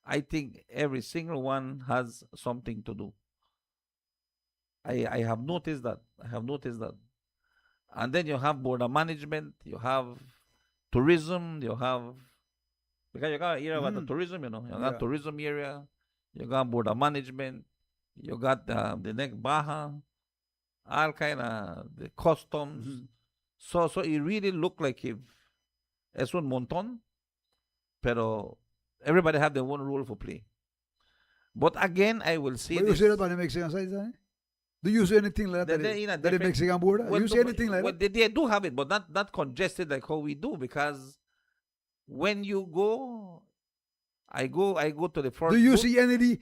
I think every single one has something to do. I have noticed that. I have noticed that. And then you have border management, you have tourism, you have because you got area about the tourism, you got Yeah. tourism area, you got border management, you got the next Baja, all kind of the customs. So it really looked like if es un montón, pero everybody have their own role for play. But again, I will say But you this. see that on the Mexican side, eh? Do you see anything like that? They're in a That the different- Mexican border? Well, You see no, anything like well, that? they do have it, but not congested like how we do, because when you go, I go to the first. Do you booth. see any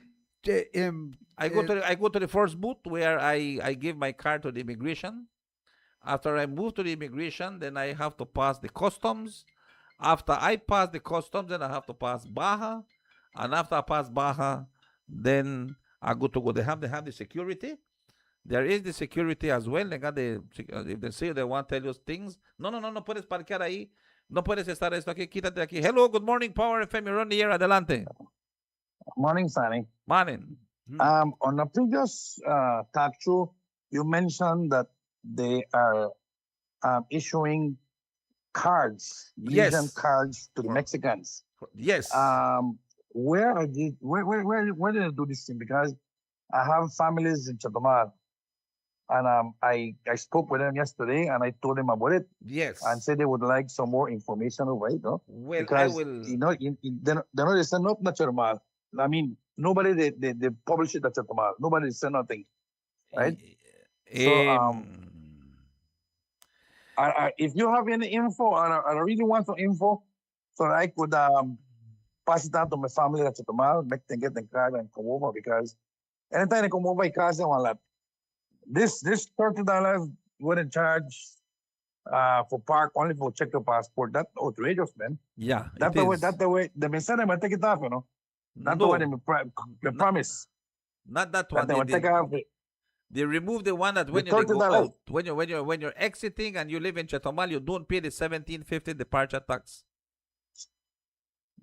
I go to the first booth where I give my card to the immigration. After I move to the immigration, then I have to pass the customs. After I pass the customs, then I have to pass Baja, and after I pass Baja, then I go to go. They have the security. There is the security as well. They got the if they say they want to tell you things. No puedes parquear ahí. No puedes estar esto aquí. Quítate aquí. Hello, good morning, Power FM. You're on the air. Adelante. Morning, Sunny. Morning. On a previous talk show, you mentioned that they are issuing cards, Yes. Belizean cards to the Mexicans. Yes. Where are they? Where did they do this thing? Because I have families in Chatamal, and I spoke with them yesterday, and I told them about it, yes. and said they would like some more information over it, no? Well, Because I will. you know, they send up not Chatamal. I mean, nobody they publish it at Chatamal. Nobody send nothing, right? If you have any info, and I really want some info, so I could pass it on to my family at Chatamal, make them get the card and come over, because anytime they come over, I cost them a lot. This $30 wouldn't charge for park only for check your passport. That's outrageous, man. Yeah. That's it the way. is. That's the way. They been saying they will take it off, you know. That's the No, way they promise. not that That one. they will take off. They remove the one that when The you go $30. out, when you're exiting and you live in Chetomal, you don't pay the 17.50 departure tax.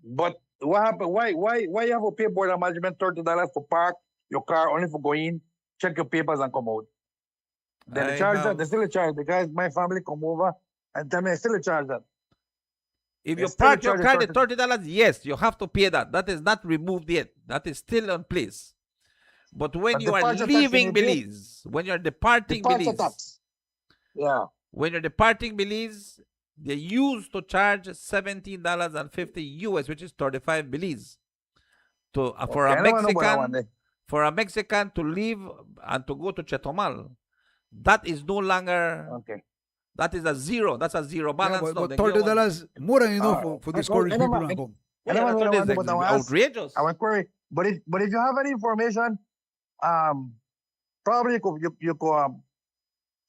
But what happened? Why you have to pay border management $30 for park your car only for go in, check your papers and come out? Then they charge that. They still charge. The guys, my family come over and tell me they still charge that. If They you still park your charge car the the $30, yes, you have to pay that. That is not removed yet. That is still in place. But when But you are departure tax leaving you pay? Belize, when you're departing Departure Belize, tax. Yeah. when you're departing Belize, they used to charge $17.50 US, which is 35 Belize, to for Okay, a I don't know about that one Mexican day. for a Mexican to leave and to go to Chetomal. That is no longer. Okay. That is a zero. That's a zero Yeah, balance. but now. $30 more than enough for discourage people to come. I don't know That is what I want to ask. outrageous. I want query. But if you have any information, probably you could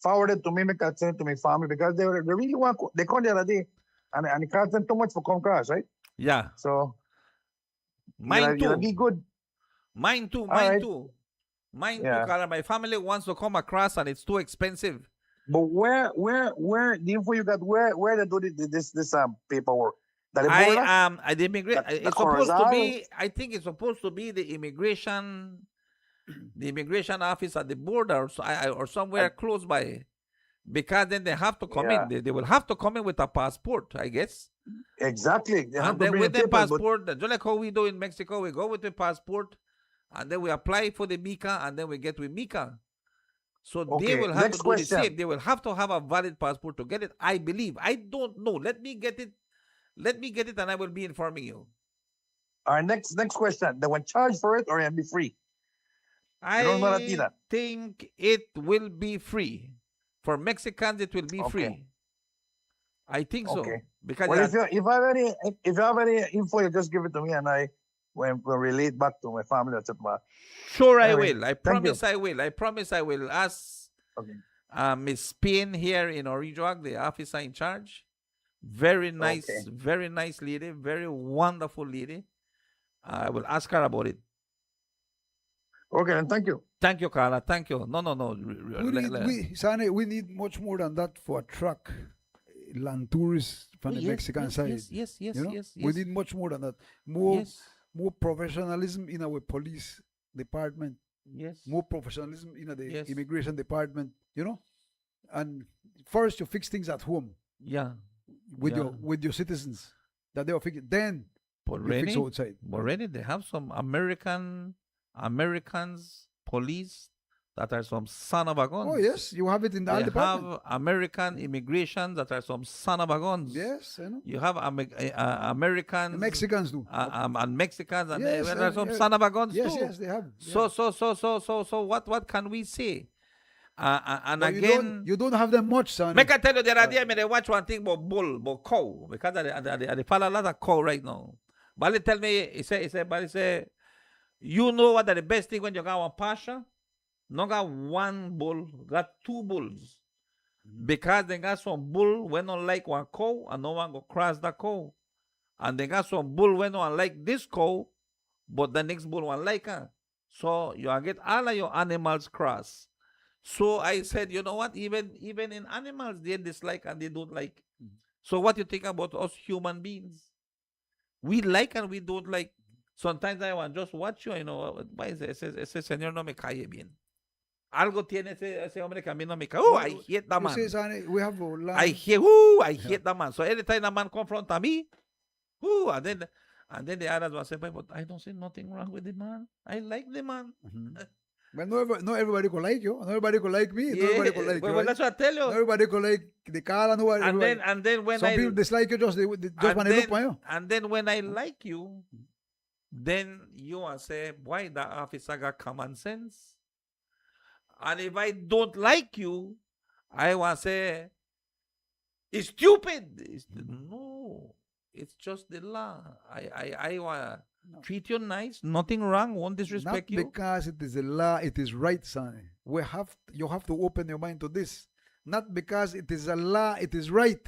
forward it to me, make it send it to my family, because they really want they called the other day and it cost them too much for come crash, right? Yeah. So Mine you'll too. be good. Mine too. All Mine right. too. Mine Yeah. too, Carla. My family wants to come across and it's too expensive. But where the info you got, where they do this paperwork? That I border? am the immigrant. The It's supposed to Corazal? be. I think it's supposed to be the immigration office at the border, or somewhere close by. Because then they have to come Yeah. in. They will have to come in with a passport, I guess. Exactly. They have And to then bring with the the papers, but passport, just like how we do in Mexico, we go with the passport, and then we apply for the Mica, and then we get with Mica. So they okay. will have Next to do the question. same. They will have to have a valid passport to get it. I believe. I don't know. Let me get it. Let me get it, and I will be informing you. Our next question. They want charge for it or it'll be free? You don't know that I either. think it will be free. For Mexicans, it will be Okay. free. I think so. Okay. Because Well, yeah, if you have any info, you just give it to me, and I when relate back to my family, etc. sure I Anyway, will. I thank you. promise I will. I promise I will ask Okay. Miss Payne here in Orijuag, the officer in charge. Very nice, Okay. very nice lady, very wonderful lady. I will ask her about it. Okay, and thank you. Thank you, Carla. Thank you. No. Sane, we need much more than that for attract land tourists from the Mexican side. Yes, you know? yes. We need much more than that. More Yes, more professionalism in our police department, yes. more professionalism in the Yes. immigration department, you know. And first you fix things at home Yeah. with Yeah. your citizens that they are fixing. Then you fix Already, outside. already they have some Americans police that are some son of a guns. Oh yes, you have it in the They department. have American immigration that are some son of a guns. Yes, I know. You have Americans, The Mexicans do. and Mexicans, and Yes, there are some yeah. son of a guns Yes, too. yes, they have. So what can we say? And But again, you don't have them much, son. make I tell you the other day, I watch one thing about bull, about cow, because I follow a lot of cow right now. Bali tell me, he say, you know what are the best thing when you got one pasture? Not got one bull, got two bulls. Because they got some bull when don't like one cow, and no one go cross the cow. And they got some bull when don't like this cow, but the next bull one like her. So you get all of your animals cross. So I said, you know what? Even in animals, they dislike and they don't like. So what you think about us human beings? We like and we don't like. Sometimes I want just watch you, you know. Ese señor no me cae bien. Algo tiene ese hombre que a mí no me cae. Oh, I hate that You man. say, son, we have a land. I hate that man. So every time that man confront me, and then the others will say, but I don't see nothing wrong with the man. I like the man. But not everybody could like you. Not everybody could like me. Not everybody could like you. Well, Right? that's what I tell you. Not everybody could like the car. And then when some people dislike you just when they look at you. and then when I like you, then you will say, why that officer got common sense? And if I don't like you, I will say, it's stupid. No, it's just the law. I want treat you nice, nothing wrong, won't disrespect Not you. because it is a law, it is right, son. You have to open your mind to this. Not because it is a law, it is right.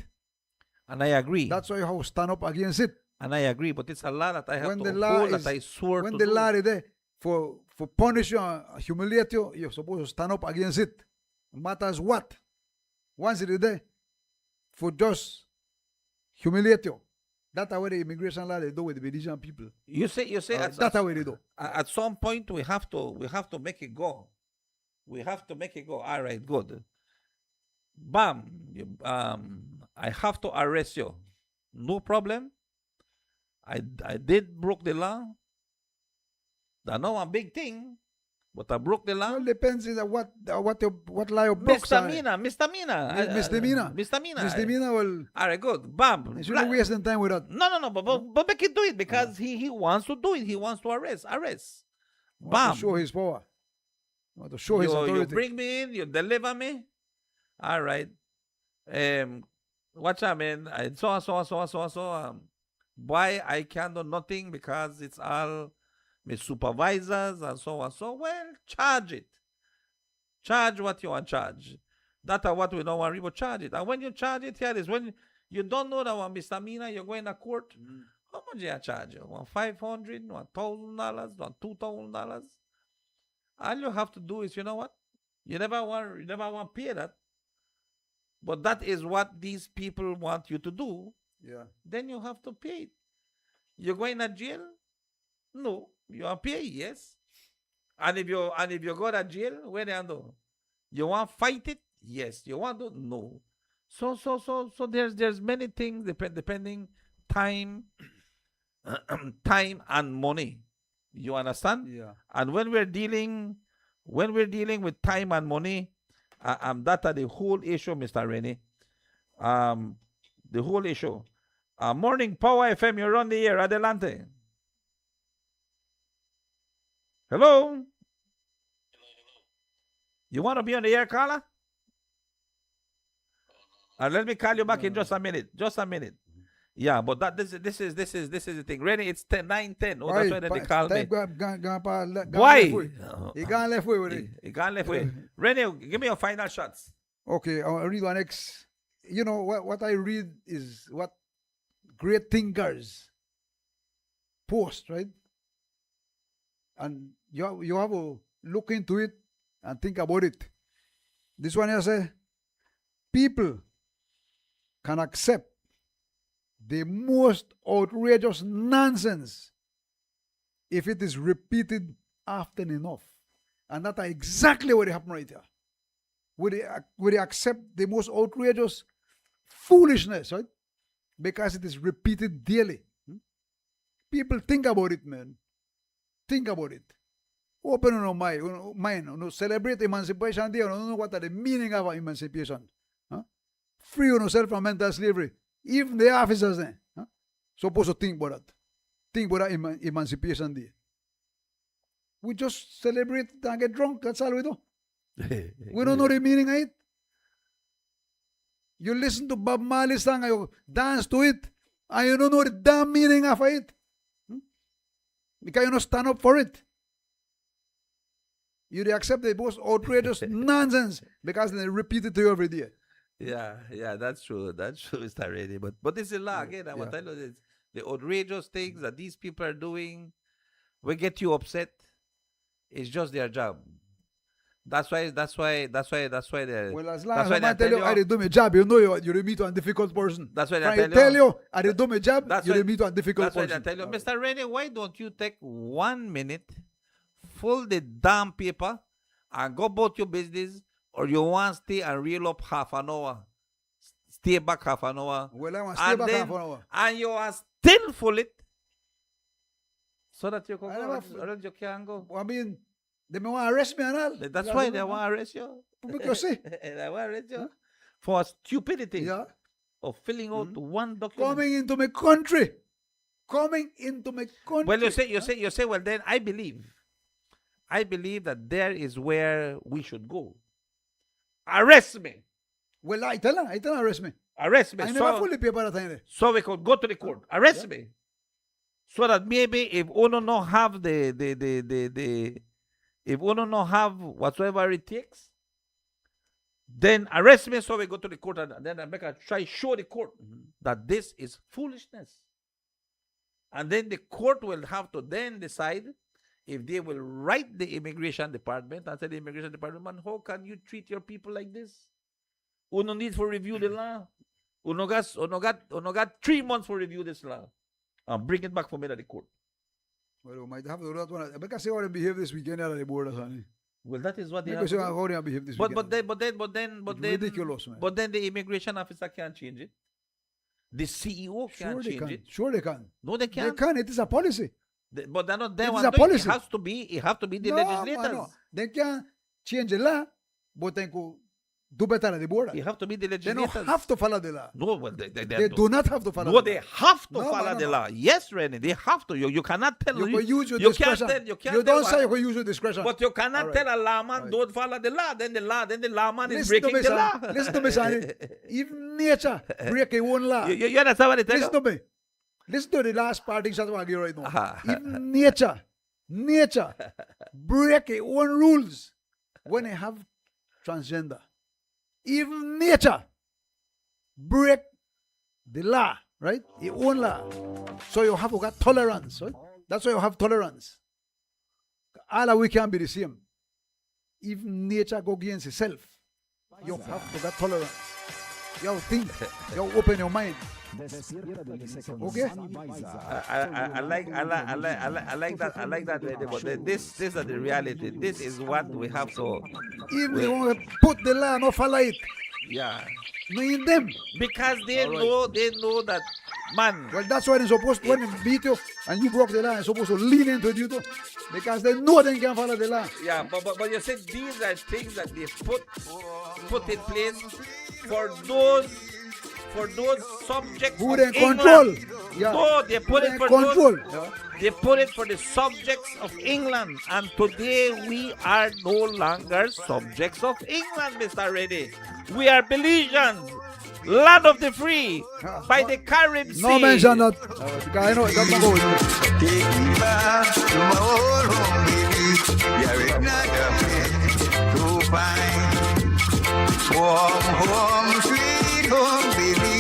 And I agree. That's why you have to stand up against it. And I agree, but it's a law that I have When to the law uphold, is that I swore when to the do. law is there for punish you and humiliate you, you're supposed to stand up against it. No matters what. Once it is there for just humiliate you. That's how the immigration law they do with the Belizean people. You say That's how they do. at some point we have to make it go. We have to make it go. All right, good. Bam. I have to arrest you. No problem. I did broke the law. That's not one big thing, but I broke the law. Well, depends on what law you broke. Misdemeanor. Misdemeanor will. All right, good. Bam. You shouldn't waste time with that. No, but make it do it because he wants to do it. He wants to arrest. Want Bam. to show his power. Want to show his You authority. bring me in, you deliver me. All right. Watch out, man. Why I can't do nothing because it's all my supervisors and so on. So, well, charge it. Charge what you want to charge. That's what we don't want to charge it. And when you charge it, here is when you don't know that one misdemeanor, you're going to court. How much you charge you? $500, $1,000, $2,000. All you have to do is, you know what? You never want to pay that. But that is what these people want you to do. Yeah. Then you have to pay it. You're going to jail? No. You are pay, yes. And if you go to jail, where they do? You want to fight it? Yes, you want to know. So there's many things depending time, time and money. You understand? Yeah. And when we're dealing with time and money, that are the whole issue, Mr. Rennie. Um, the whole issue. Morning Power FM, you're on the air. Adelante. Hello. You want to be on the air, Carla? Let me call you back in just a minute. Just a minute. Yeah, but this is the thing. Rennie, it's 9:10. Oh, that's why they call me. Why? He gone left way with it. He gone left way. Rennie, give me your final shots. Okay, I'll read one next. You know what I read is what great thinkers post, right? And you have to look into it and think about it. This one here say, people can accept the most outrageous nonsense if it is repeated often enough. And that's exactly what happened right here. Would they accept the most outrageous foolishness, right? Because it is repeated daily. People think about it, man. Think about it. Open your mind. Celebrate Emancipation Day. Don't know what are the meaning of emancipation. Free yourself from mental slavery. Even the officers then supposed to think about that. Think about that Emancipation Day. We just celebrate and get drunk. That's all we do. We don't know the meaning of it. You listen to Bob Marley's song and you dance to it and you don't know the damn meaning of it. Because you don't stand up for it. You accept the most outrageous nonsense because they repeat it to you every day. Yeah, that's true. That's true, Mr. Reddy. But this is law again. I want to tell you this. The outrageous things that these people are doing will get you upset. It's just their job. That's why they're. Well, as long as I tell you, I did do my job, you know you meet a difficult person. That's why I tell you, I did do my job, you meet a difficult person. That's why I tell you, Mr. Rennie, why don't you take 1 minute, fold the damn paper, and go about your business, or you want to stay and reel up half an hour, stay back half an hour. Well, I want to stay back half an hour. And you are still full it, so that you can go. I mean, they may want to arrest me and all. That's why they want to arrest you. Because see, they want to arrest you for stupidity of filling out one document. Coming into my country. Well, you say. Well, then I believe that there is where we should go. Arrest me. Well, I tell her, arrest me. Arrest me. I never fully pay by that time. So we could go to the court. Arrest me. So that maybe if Uno no have if Uno no have whatsoever it takes, then arrest me so we go to the court and then I make a try show the court that this is foolishness. And then the court will have to then decide if they will write the immigration department and say the immigration department, man, how can you treat your people like this? Uno need for review the law. Uno got 3 months for review this law. And bring it back for me to the court. Well, we might have to do that one. Because see how they behave this weekend at the border, honey. Well, that is what they have to do. How they behave this weekend. But then, ridiculous, man. But then the immigration officer can't change it. The CEO can't change it. Sure they can. No, they can't. They can. It is a policy. But they're not there. It is a policy. It has to be the legislators. No. They can change the law, but they could do better at the border. You have to be the They legislators. don't have to follow the law. No, well, They do not have to follow the law. No, they have to follow the law. Yes, Rennie, they have to. You cannot tell. You can use your discretion. You don't say you can use your discretion. But you cannot tell a lawman don't follow the law. Then the lawman is breaking the law. Listen to me, son. Even nature break a own law. You understand what I tell you? Listen to me. Listen to the last parting shot I'm going to give right now. Even nature break a own rules when they have transgender. Even nature break the law, right? Your own law. So you have to get tolerance, right? That's why you have tolerance. All of we can be the same. Even nature go against itself. You have to get tolerance. You have to think. You have to open your mind. Okay. I like that. But this is the reality. This is what we have to. If they want to put the law, no follow it. Yeah. No in them. Because they know that, man. Well, that's why they're supposed to, when they beat you and you broke the law, they're supposed to lean into it, you too. Because they know they can follow the law. Yeah, but you said these are things that they put in place for those subjects who of they England. control. Yeah. No, they put it for control. They put it for the subjects of England. And today we are no longer subjects of England, Mr. Reddy. We are Belizeans, land of the free, by the Caribbean Sea. No mention that. Because I know that's not going to Take me back to my old home, baby. Yeah, it's not a place to find. Warm home, sweet home, baby.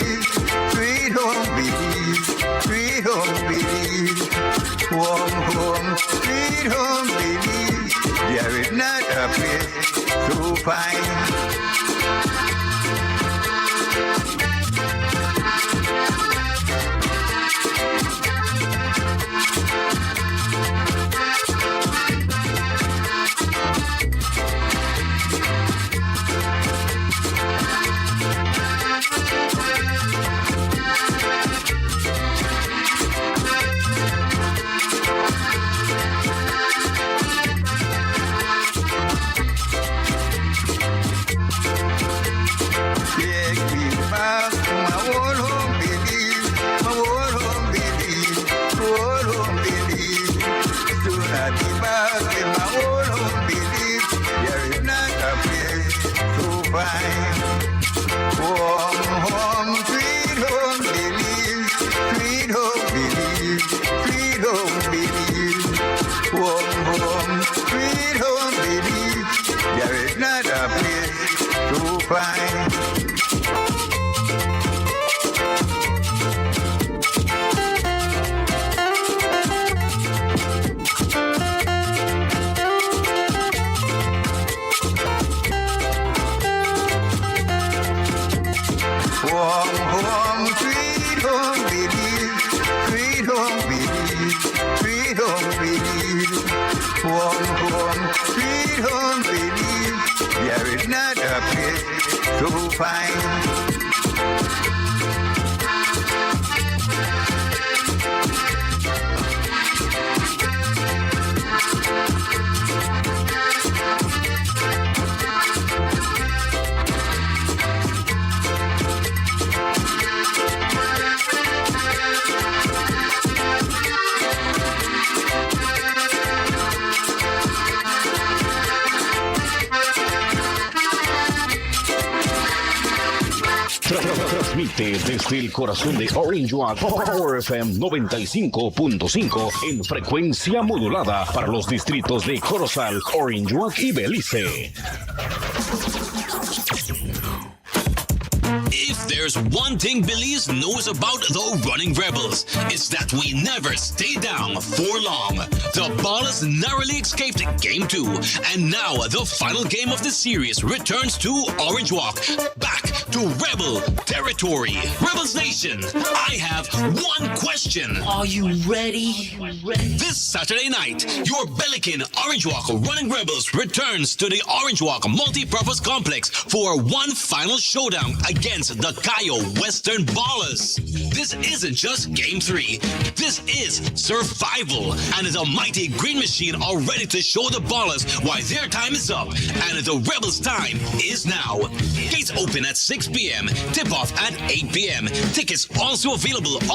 Sweet home, baby. Sweet home, baby. Warm home, sweet home, baby. Yeah, it's not a place to find. Transmite desde el corazón de Orange Walk, Power FM 95.5 en frecuencia modulada para los distritos de Corozal, Orange Walk y Belize. If there's one thing Belize knows about the Running Rebels, it's that we never stay down for long. The Ballers narrowly escaped Game 2, and now the final game of the series returns to Orange Walk, back to Rebel territory. Rebels Nation, I have one question. Are you ready? This Saturday night, your Pelican Orange Walk Running Rebels returns to the Orange Walk Multi-Purpose Complex for one final showdown against the Cayo Western Ballers. This isn't just Game 3. This is survival, and the mighty Green Machine are ready to show the Ballers why their time is up, and the Rebels' time is now. Gates open at 6 p.m., tip-off at 8 p.m. Tickets also available on